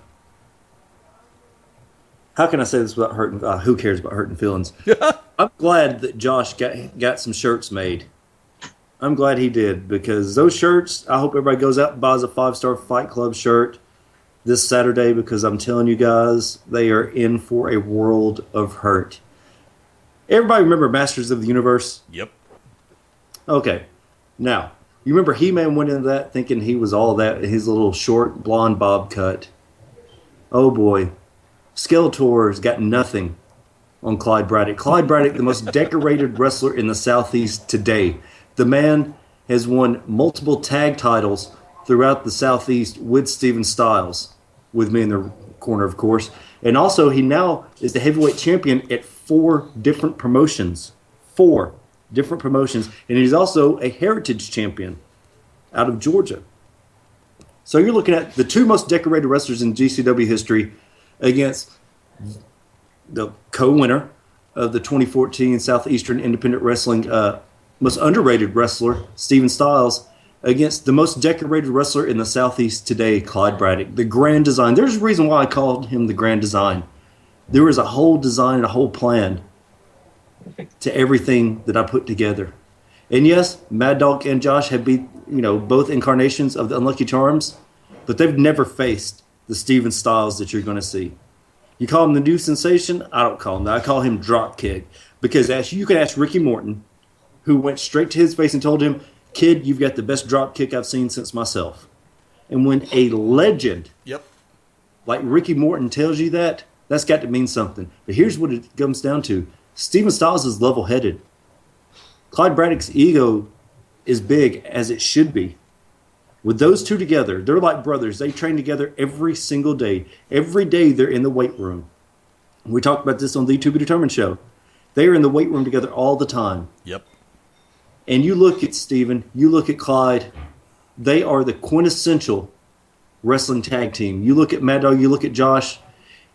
can I say this without hurting? Who cares about hurting feelings? I'm glad that Josh got some shirts made. I'm glad he did, because those shirts, I hope everybody goes out and buys a 5-Star Fight Club shirt this Saturday, because I'm telling you guys, they are in for a world of hurt. Everybody remember Masters of the Universe? Yep. Okay. Now, You remember He-Man went into that thinking he was all that, his little short blonde bob cut. Oh boy. Skeletor's got nothing on Clyde Braddock. Clyde Braddock, the most decorated wrestler in the Southeast today. The man has won multiple tag titles throughout the Southeast with Steven Styles, with me in the corner, of course. And also, he now is the heavyweight champion at 4 different promotions. 4 different promotions. And he's also a heritage champion out of Georgia. So you're looking at the 2 most decorated wrestlers in GCW history against the co-winner of the 2014 Southeastern Independent Wrestling most underrated wrestler, Steven Styles, against the most decorated wrestler in the Southeast today, Clyde Braddock. The Grand Design. There's a reason why I called him the Grand Design. There was a whole design and a whole plan to everything that I put together. And yes, Mad Dog and Josh have been, both incarnations of the Unlucky Charms, but they've never faced the Steven Styles that you're going to see. You call him the new sensation? I don't call him that. I call him Dropkick. Because you can ask Ricky Morton, who went straight to his face and told him, "Kid, you've got the best Dropkick I've seen since myself." And when a legend like Ricky Morton tells you that, that's got to mean something. But here's what it comes down to. Steven Styles is level-headed. Clyde Braddock's ego is big, as it should be. With those 2 together, they're like brothers. They train together every single day. Every day they're in the weight room. We talked about this on the To Be Determined show. They are in the weight room together all the time. Yep. And you look at Steven, you look at Clyde, they are the quintessential wrestling tag team. You look at Mad Dog, you look at Josh,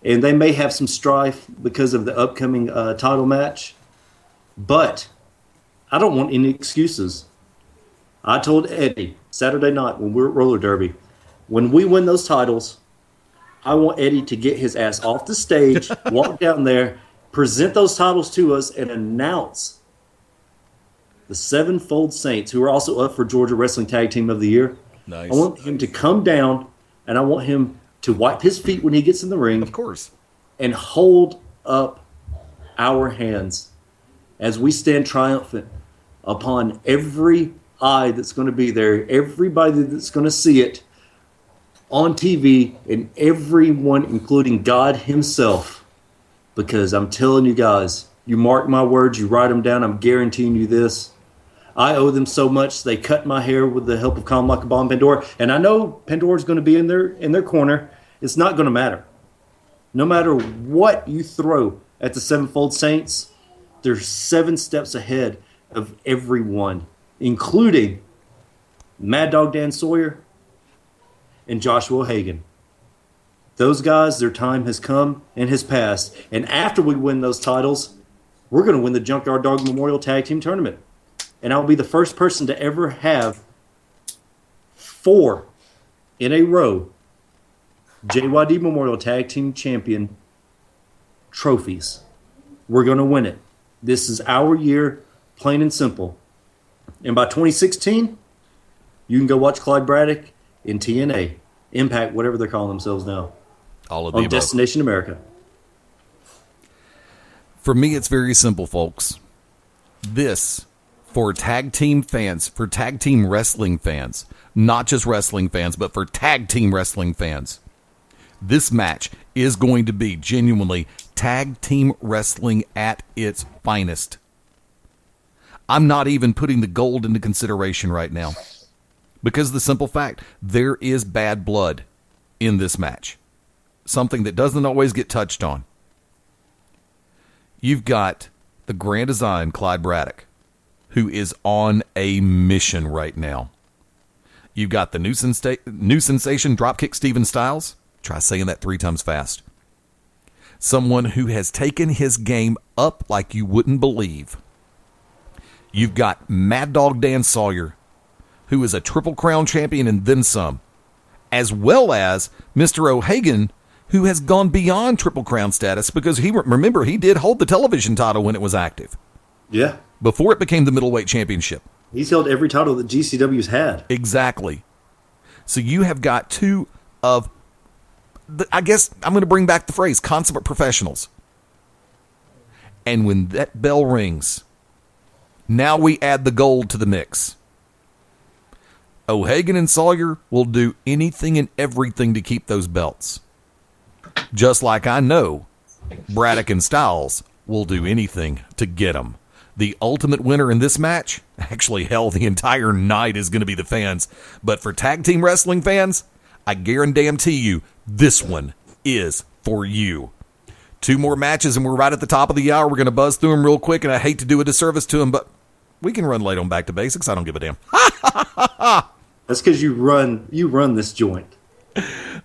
and they may have some strife because of the upcoming title match. But I don't want any excuses. I told Eddie Saturday night when we were at Roller Derby, when we win those titles, I want Eddie to get his ass off the stage, walk down there, present those titles to us, and announce the Sevenfold Saints, who are also up for Georgia Wrestling Tag Team of the Year. Nice. I want him to come down, and I want him to wipe his feet when he gets in the ring. Of course. And hold up our hands as we stand triumphant upon every eye that's going to be there, everybody that's going to see it on TV, and everyone, including God himself. Because I'm telling you guys, you mark my words, you write them down, I'm guaranteeing you this. I owe them so much. They cut my hair with the help of Calm Like a Bomb Pandora. And I know Pandora's going to be in their corner. It's not going to matter. No matter what you throw at the Sevenfold Saints, they're 7 steps ahead of everyone, including Mad Dog Dan Sawyer and Joshua Hagan. Those guys, their time has come and has passed. And after we win those titles, we're going to win the Junkyard Dog Memorial Tag Team Tournament. And I'll be the first person to ever have 4 in a row JYD Memorial Tag Team Champion trophies. We're going to win it. This is our year, plain and simple. And by 2016, you can go watch Clyde Braddock in TNA, Impact, whatever they're calling themselves now, All of the on above. Destination America. For me, it's very simple, folks. This, for tag team fans, for tag team wrestling fans, not just wrestling fans, but for tag team wrestling fans, this match is going to be genuinely tag team wrestling at its finest. I'm not even putting the gold into consideration right now, because of the simple fact, there is bad blood in this match. Something that doesn't always get touched on. You've got the Grand Design, Clyde Braddock, who is on a mission right now. You've got the new sensation Dropkick Steven Styles. Try saying that 3 times fast. Someone who has taken his game up like you wouldn't believe. You've got Mad Dog Dan Sawyer, who is a Triple Crown champion and then some, as well as Mr. O'Hagan, who has gone beyond Triple Crown status because he did hold the television title when it was active. Yeah. Before it became the Middleweight Championship. He's held every title that GCW's had. Exactly. So you have got 2 of, I guess I'm going to bring back the phrase, consummate professionals. And when that bell rings, now we add the gold to the mix. O'Hagan and Sawyer will do anything and everything to keep those belts. Just like I know Braddock and Styles will do anything to get them. The ultimate winner in this match, actually, hell, the entire night is going to be the fans. But for tag team wrestling fans, I guarantee you, this one is for you. 2 more matches, and we're right at the top of the hour. We're going to buzz through them real quick, and I hate to do a disservice to them, but we can run late on Back to Basics. I don't give a damn. That's because you run this joint.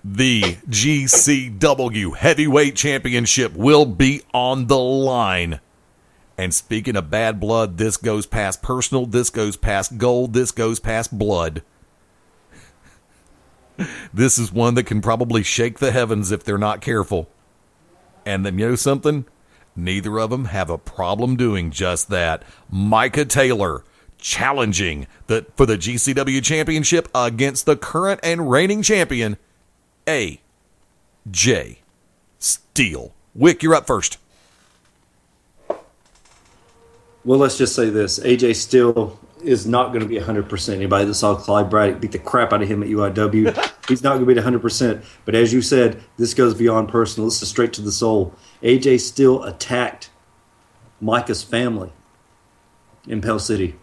The GCW Heavyweight Championship will be on the line. And speaking of bad blood, this goes past personal, this goes past gold, this goes past blood. This is one that can probably shake the heavens if they're not careful. And then, you know something? Neither of them have a problem doing just that. Micah Taylor challenging for the GCW Championship against the current and reigning champion, AJ Steele. Wick, you're up first. Well, let's just say this. AJ Steele is not going to be 100%. Anybody that saw Clyde Braddock beat the crap out of him at UIW, he's not going to be 100%. But as you said, this goes beyond personal. This is straight to the soul. AJ Steele attacked Micah's family in Pell City.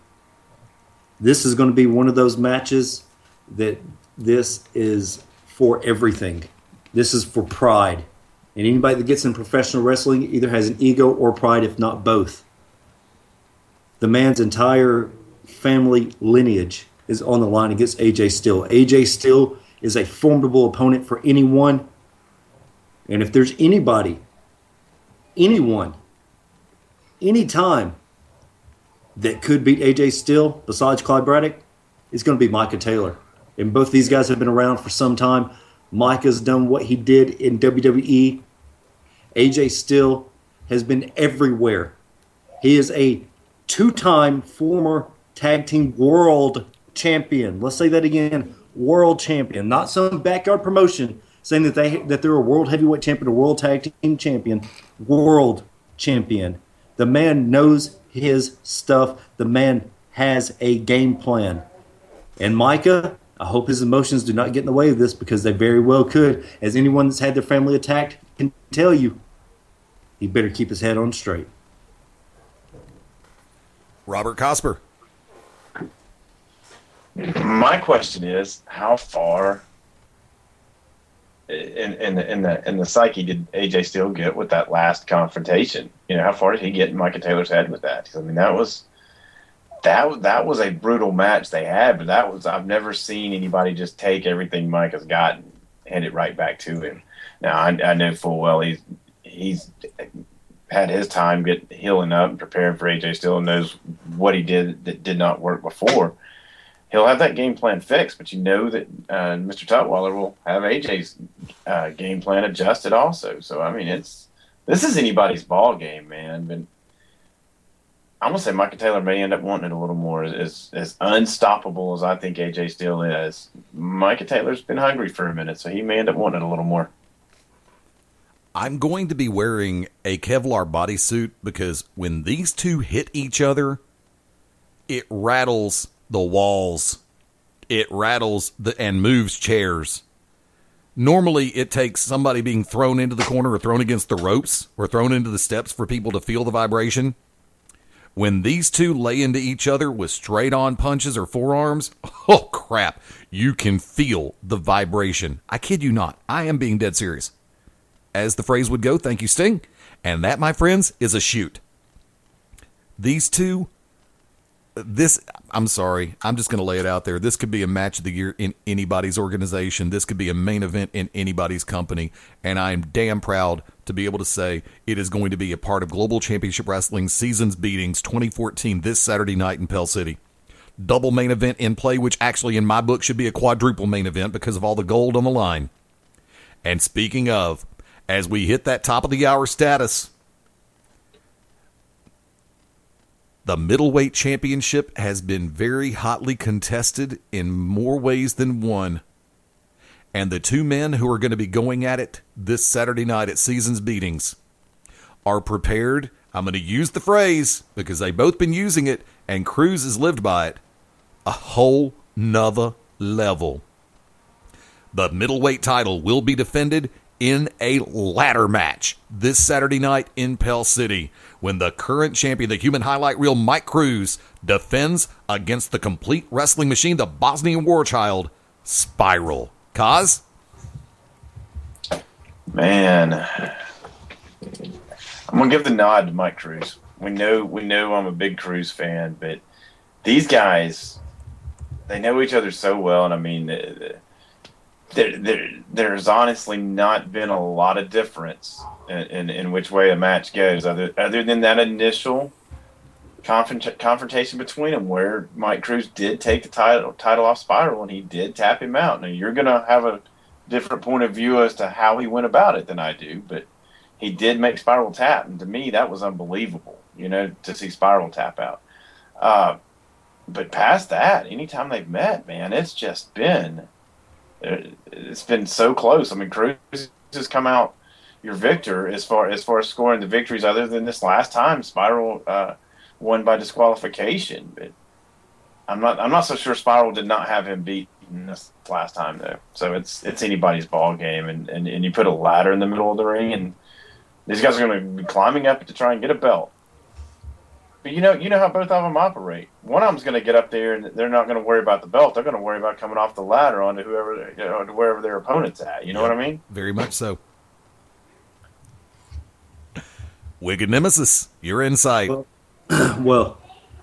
This is going to be one of those matches that this is for everything. This is for pride. And anybody that gets in professional wrestling either has an ego or pride, if not both. The man's entire family lineage is on the line against AJ Steele. AJ Steele is a formidable opponent for anyone. And if there's anyone, anytime that could beat AJ Steele besides Clyde Braddock, it's going to be Micah Taylor. And both these guys have been around for some time. Micah's done what he did in WWE. AJ Steele has been everywhere. He is a 2-time former tag team world champion. Let's say that again, world champion. Not some backyard promotion saying that they're a world heavyweight champion, a world tag team champion, world champion. The man knows his stuff. The man has a game plan. And Micah, I hope his emotions do not get in the way of this, because they very well could. As anyone that's had their family attacked can tell you, he better keep his head on straight. Robert Cosper. My question is, how far in the psyche did AJ Steele get with that last confrontation? You know, how far did he get in Micah Taylor's head with that? I mean, that was a brutal match they had, but I've never seen anybody just take everything Micah's got and hand it right back to him. Now I know full well he's had his time healing up and preparing for AJ Steele, and knows what he did that did not work before. He'll have that game plan fixed, but you know that Mr. Tutwiler will have AJ's game plan adjusted also. So, I mean, this is anybody's ball game, man. But I'm going to say Micah Taylor may end up wanting it a little more. As unstoppable as I think AJ Steele is, Micah Taylor's been hungry for a minute, so he may end up wanting it a little more. I'm going to be wearing a Kevlar bodysuit, because when these two hit each other, it rattles the walls. It rattles and moves chairs. Normally, it takes somebody being thrown into the corner or thrown against the ropes or thrown into the steps for people to feel the vibration. When these two lay into each other with straight-on punches or forearms, oh, crap, you can feel the vibration. I kid you not. I am being dead serious. As the phrase would go, thank you, Sting. And that, my friends, is a shoot. These two, I'm sorry, I'm just going to lay it out there. This could be a match of the year in anybody's organization. This could be a main event in anybody's company. And I'm damn proud to be able to say it is going to be a part of Global Championship Wrestling Seasons Beatings 2014 this Saturday night in Pell City. Double main event in play, which actually in my book should be a quadruple main event because of all the gold on the line. And speaking of, as we hit that top of the hour status, the Middleweight Championship has been very hotly contested in more ways than one. And the two men who are going to be going at it this Saturday night at Seasons Beatings are prepared. I'm going to use the phrase because they've both been using it and Cruz has lived by it. A whole nother level. The middleweight title will be defended in a ladder match this Saturday night in Pell City when the current champion, the human highlight reel Mike Cruz, defends against the complete wrestling machine, the Bosnian war child, Spiral. Cosz? Man, I'm gonna give the nod to Mike Cruz. We know I'm a big Cruz fan, but these guys, they know each other so well, and I mean, there's honestly not been a lot of difference in which way a match goes, other than that initial confrontation between them, where Mike Cruz did take the title off Spiral, and he did tap him out. Now you're gonna have a different point of view as to how he went about it than I do, but he did make Spiral tap, and to me that was unbelievable, to see Spiral tap out. But past that, anytime they've met, man, it's been so close. I mean, Cruz has come out your victor as far as scoring the victories, other than this last time Spiral won by disqualification. But I'm not so sure Spiral did not have him beat this last time though. So it's anybody's ball game, and you put a ladder in the middle of the ring, and these guys are going to be climbing up to try and get a belt. But you know how both of them operate. One of them's going to get up there, and they're not going to worry about the belt. They're going to worry about coming off the ladder onto to wherever their opponent's at. You know what I mean? Very much so. Wicked Nemesis, your insight. Well,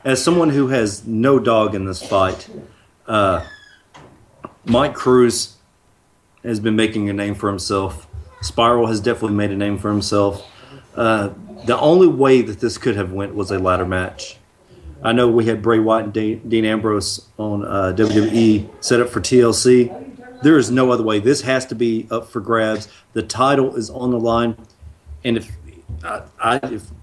as someone who has no dog in this fight, Mike Cruz has been making a name for himself. Spiral has definitely made a name for himself. The only way that this could have went was a ladder match. I know we had Bray Wyatt and Dean Ambrose on WWE set up for TLC. There is no other way. This has to be up for grabs. The title is on the line. And if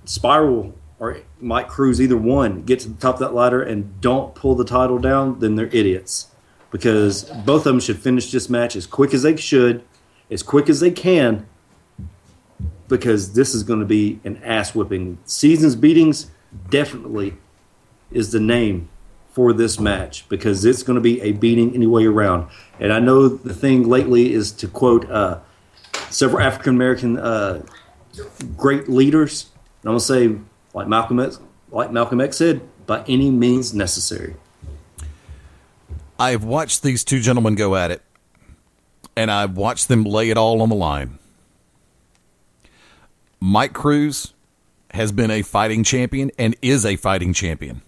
Spiral or Mike Cruz, either one, get to the top of that ladder and don't pull the title down, then they're idiots. Because both of them should finish this match as quick as they should, as quick as they can, because this is going to be an ass whipping. Seasons Beatings definitely is the name for this match, because it's going to be a beating any way around. And I know the thing lately is to quote several African American great leaders. And I'm going to say, like Malcolm X said, by any means necessary. I've watched these two gentlemen go at it, and I've watched them lay it all on the line. Mike Cruz has been a fighting champion and is a fighting champion.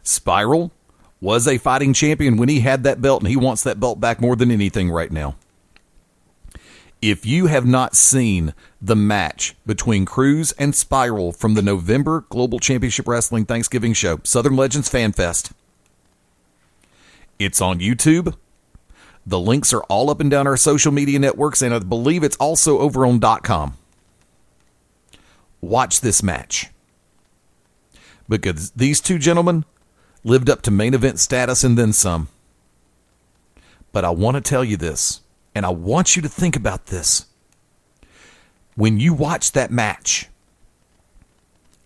Spiral was a fighting champion when he had that belt, and he wants that belt back more than anything right now. If you have not seen the match between Cruz and Spiral from the November Global Championship Wrestling Thanksgiving show, Southern Legends Fan Fest, it's on YouTube. The links are all up and down our social media networks, and I believe it's also over on .com. Watch this match, because these two gentlemen lived up to main event status and then some. But I want to tell you this, and I want you to think about this. When you watch that match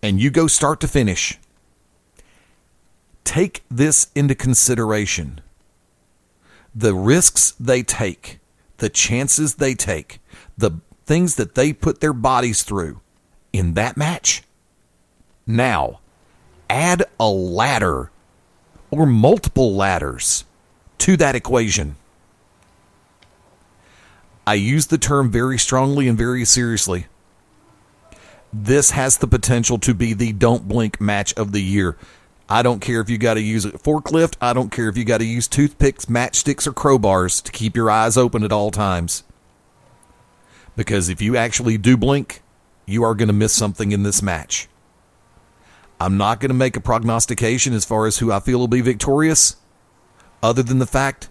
and you go start to finish, take this into consideration. The risks they take, the chances they take, the things that they put their bodies through in that match. Now, add a ladder or multiple ladders to that equation. I use the term very strongly and very seriously. This has the potential to be the don't blink match of the year. I don't care if you got to use a forklift. I don't care if you got to use toothpicks, matchsticks, or crowbars to keep your eyes open at all times. Because if you actually do blink, you are going to miss something in this match. I'm not going to make a prognostication as far as who I feel will be victorious, other than the fact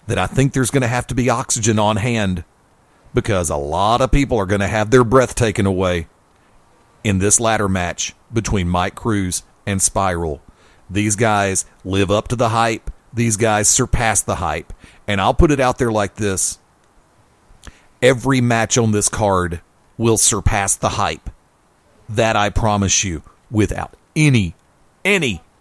that I think there's going to have to be oxygen on hand, because a lot of people are going to have their breath taken away in this ladder match between Mike Cruz and Spiral. These guys live up to the hype. These guys surpass the hype. And I'll put it out there like this. Every match on this card will surpass the hype. That I promise you, without any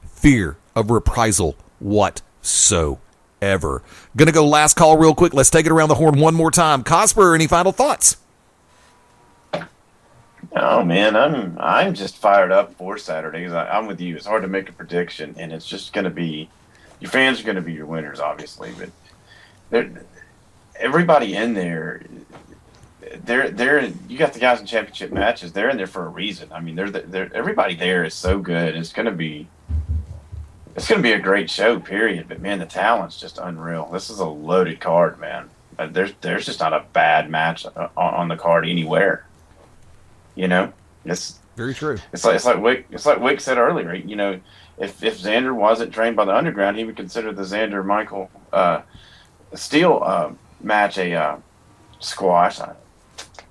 fear of reprisal whatsoever. ever. Gonna go last call real quick. Let's take it around the horn one more time. Cosper, any final thoughts? Oh man, I'm just fired up for Saturday. I'm with you. It's hard to make a prediction, and it's just going to be your fans are going to be your winners, obviously. But everybody in there, they're you got the guys in championship matches. They're in there for a reason. I mean, everybody there is so good. It's going to be a great show. Period. But man, the talent's just unreal. This is a loaded card, man. There's just not a bad match on the card anywhere. You know, it's very true. It's like Wick said earlier. You know, if Xander wasn't trained by the Underground, he would consider the Xander Michael Steele match a squash.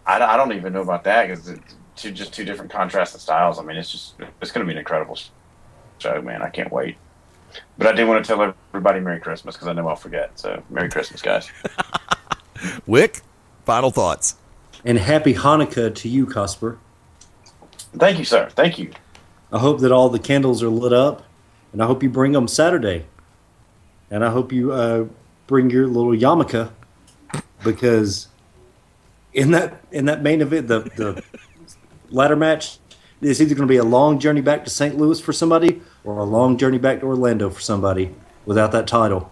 I don't even know about that because it's just two different contrasting styles. I mean, it's going to be an incredible show, man. I can't wait. But I do want to tell everybody Merry Christmas because I know I'll forget. So Merry Christmas, guys. Wick, final thoughts. And happy Hanukkah to you, Cosper. Thank you, sir. Thank you. I hope that all the candles are lit up, and I hope you bring them Saturday. And I hope you bring your little yarmulke, because in that main event, the ladder match, it's either going to be a long journey back to St. Louis for somebody or a long journey back to Orlando for somebody without that title.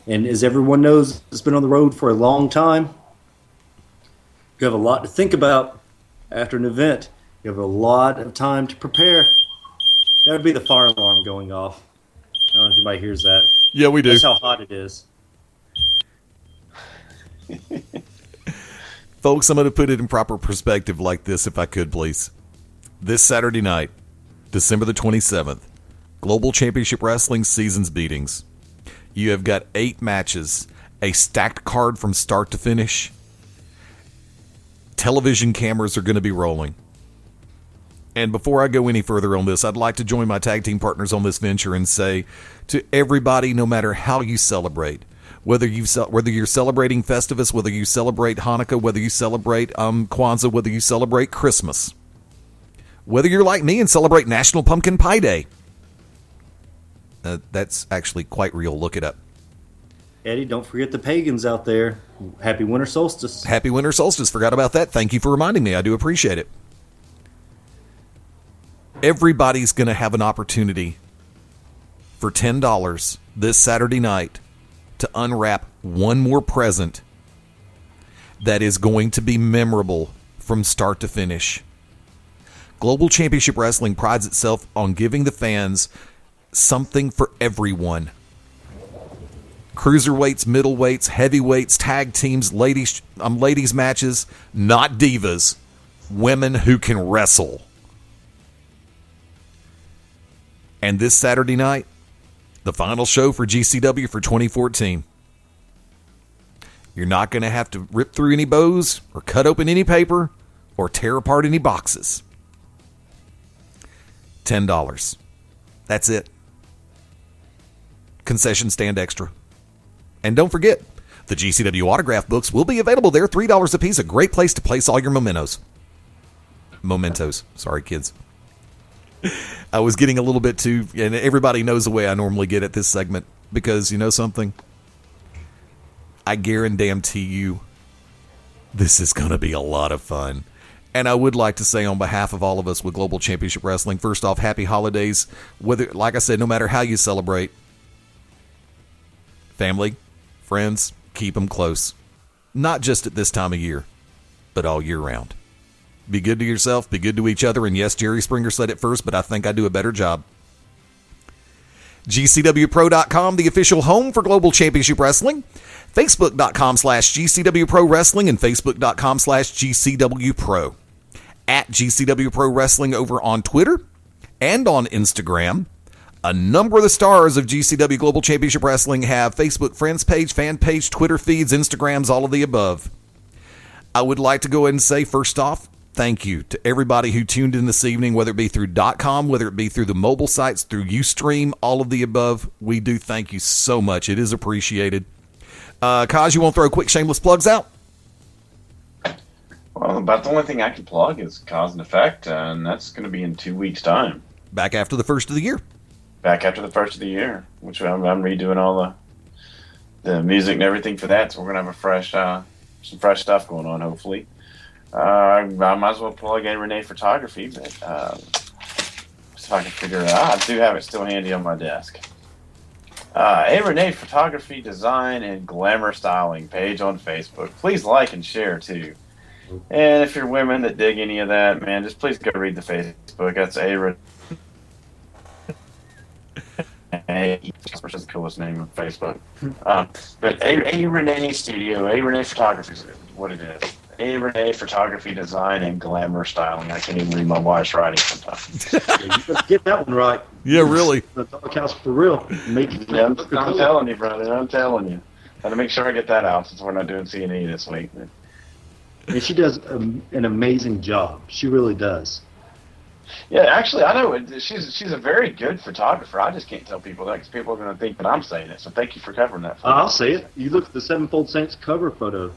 And as everyone knows, it's been on the road for a long time. You have a lot to think about after an event. You have a lot of time to prepare. That would be the fire alarm going off. I don't know if anybody hears that. Yeah, we do. That's how hot it is. Folks, I'm going to put it in proper perspective like this, if I could, please. This Saturday night, December the 27th, Global Championship Wrestling Seasons Beatings. You have got 8 matches, a stacked card from start to finish. Television cameras are going to be rolling. And before I go any further on this, I'd like to join my tag team partners on this venture and say to everybody, no matter how you celebrate, whether you're celebrating Festivus, whether you celebrate Hanukkah, whether you celebrate Kwanzaa, whether you celebrate Christmas, whether you're like me and celebrate National Pumpkin Pie Day. That's actually quite real. Look it up. Eddie, don't forget the pagans out there. Happy winter solstice. Happy winter solstice. Forgot about that. Thank you for reminding me. I do appreciate it. Everybody's going to have an opportunity for $10 this Saturday night to unwrap one more present that is going to be memorable from start to finish. Global Championship Wrestling prides itself on giving the fans something for everyone. Cruiserweights, middleweights, heavyweights, tag teams, ladies matches, not divas, women who can wrestle. And this Saturday night, the final show for GCW for 2014. You're not going to have to rip through any bows or cut open any paper or tear apart any boxes. $10. That's it. Concession stand extra. And don't forget, the GCW autograph books will be available there, $3 a piece. A great place to place all your mementos. Sorry, kids. I was getting a little bit too, and everybody knows the way I normally get at this segment, because you know something? I guarantee you this is going to be a lot of fun. And I would like to say on behalf of all of us with Global Championship Wrestling, first off, happy holidays. Whether, like I said, no matter how you celebrate, family, friends, keep them close. Not just at this time of year, but all year round. Be good to yourself, be good to each other, and yes, Jerry Springer said it first, but I think I do a better job. GCWPro.com, the official home for Global Championship Wrestling. Facebook.com/GCW Pro Wrestling and Facebook.com/GCW Pro. At GCW Pro Wrestling over on Twitter and on Instagram. A number of the stars of GCW Global Championship Wrestling have Facebook friends page, fan page, Twitter feeds, Instagrams, all of the above. I would like to go ahead and say, first off, thank you to everybody who tuned in this evening, whether it be through .com, whether it be through the mobile sites, through Ustream, all of the above. We do thank you so much. It is appreciated. Cosz, you want to throw quick shameless plugs out? Well, about the only thing I can plug is Cause and Effect, and that's going to be in 2 weeks' time. Back after the first of the year. Back after the first of the year, which I'm redoing all the the music and everything for that. So we're gonna have a fresh, some fresh stuff going on. Hopefully, I might as well plug A Renee Photography, but if I can figure it out, I do have it still handy on my desk. A Renee Photography Design and Glamour Styling page on Facebook. Please like and share too. And if you're women that dig any of that, man, just please go read the Facebook. That's A Renee. Which is the coolest name on Facebook. But A Renee Studio, A Renee Photography is what it is. A Renee Photography Design and Glamour Styling. I can't even read my wife's writing sometimes. Yeah, you better get that one right. Yeah, really. The doghouse for real. Yeah, I'm telling you, brother. I'm telling you. Got to make sure I get that out since we're not doing C&E this week. And she does an amazing job. She really does. Yeah, actually, I know she's a very good photographer. I just can't tell people that because people are going to think that I'm saying it. So thank you for covering that for me. I'll say it. You look at the Sevenfold Saints cover photo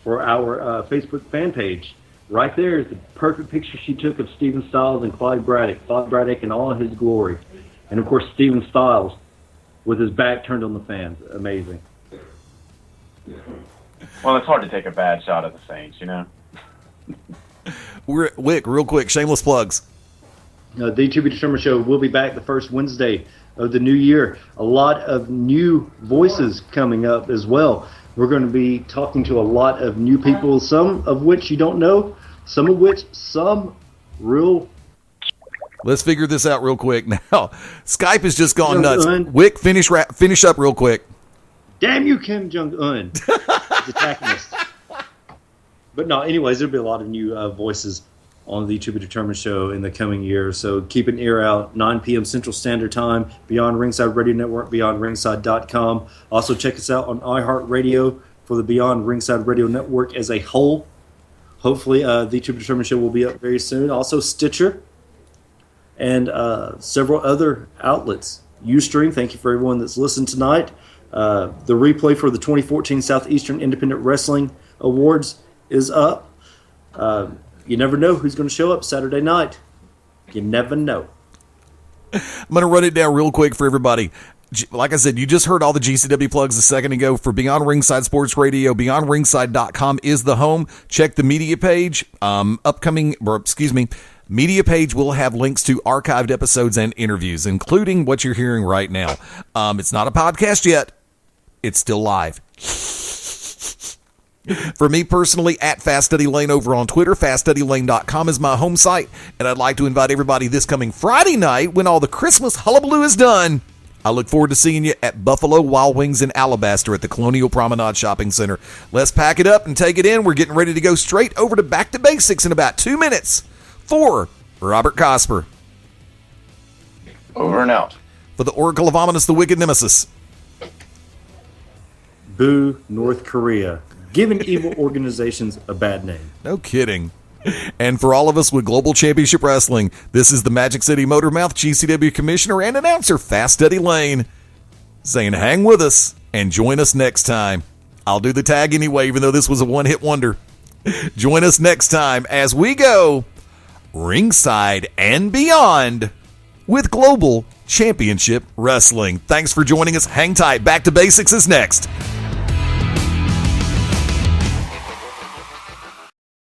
for our Facebook fan page. Right there is the perfect picture she took of Steven Styles and Clyde Braddock in all of his glory. And, of course, Steven Styles with his back turned on the fans. Amazing. Well, it's hard to take a bad shot of the Saints, you know? Wick, real quick, shameless plugs. The To Be Determined Show will be back the first Wednesday of the new year. A lot of new voices coming up as well. We're going to be talking to a lot of new people, some of which you don't know, some real. Let's figure this out real quick now. Skype has just gone nuts. Wick, finish up real quick. Damn you, Kim Jong-un. He's attacking us. But no, anyways, there'll be a lot of new voices on the To Be Determined show in the coming year. So keep an ear out, 9 p.m. Central Standard Time, Beyond Ringside Radio Network, beyondringside.com. Also check us out on iHeartRadio for the Beyond Ringside Radio Network as a whole. Hopefully the To Be Determined show will be up very soon. Also Stitcher and several other outlets. Ustream, thank you for everyone that's listened tonight. The replay for the 2014 Southeastern Independent Wrestling Awards is up. You never know who's going to show up Saturday night. You never know. I'm going to run it down real quick for everybody. Like I said, you just heard all the GCW plugs a second ago for Beyond Ringside Sports Radio. BeyondRingside.com is the home. Check the media page. Media page will have links to archived episodes and interviews, including what you're hearing right now. It's not a podcast yet. It's still live. For me personally, at Fast Study Layne over on Twitter, faststudylayne.com is my home site, and I'd like to invite everybody this coming Friday night when all the Christmas hullabaloo is done. I look forward to seeing you at Buffalo Wild Wings in Alabaster at the Colonial Promenade Shopping Center. Let's pack it up and take it in. We're getting ready to go straight over to Back to Basics in about 2 minutes. For Robert Cosper. Over and out. For the Oracle of Ominous, the Wicked Nemesis. Boo, North Korea. Giving evil organizations a bad name. No kidding. And for all of us with Global Championship Wrestling, this is the Magic City Motormouth GCW Commissioner and announcer Fast Study Layne saying hang with us and join us next time. I'll do the tag anyway, even though this was a one-hit wonder. Join us next time as we go ringside and beyond with Global Championship Wrestling. Thanks for joining us. Hang tight. Back to Basics is next.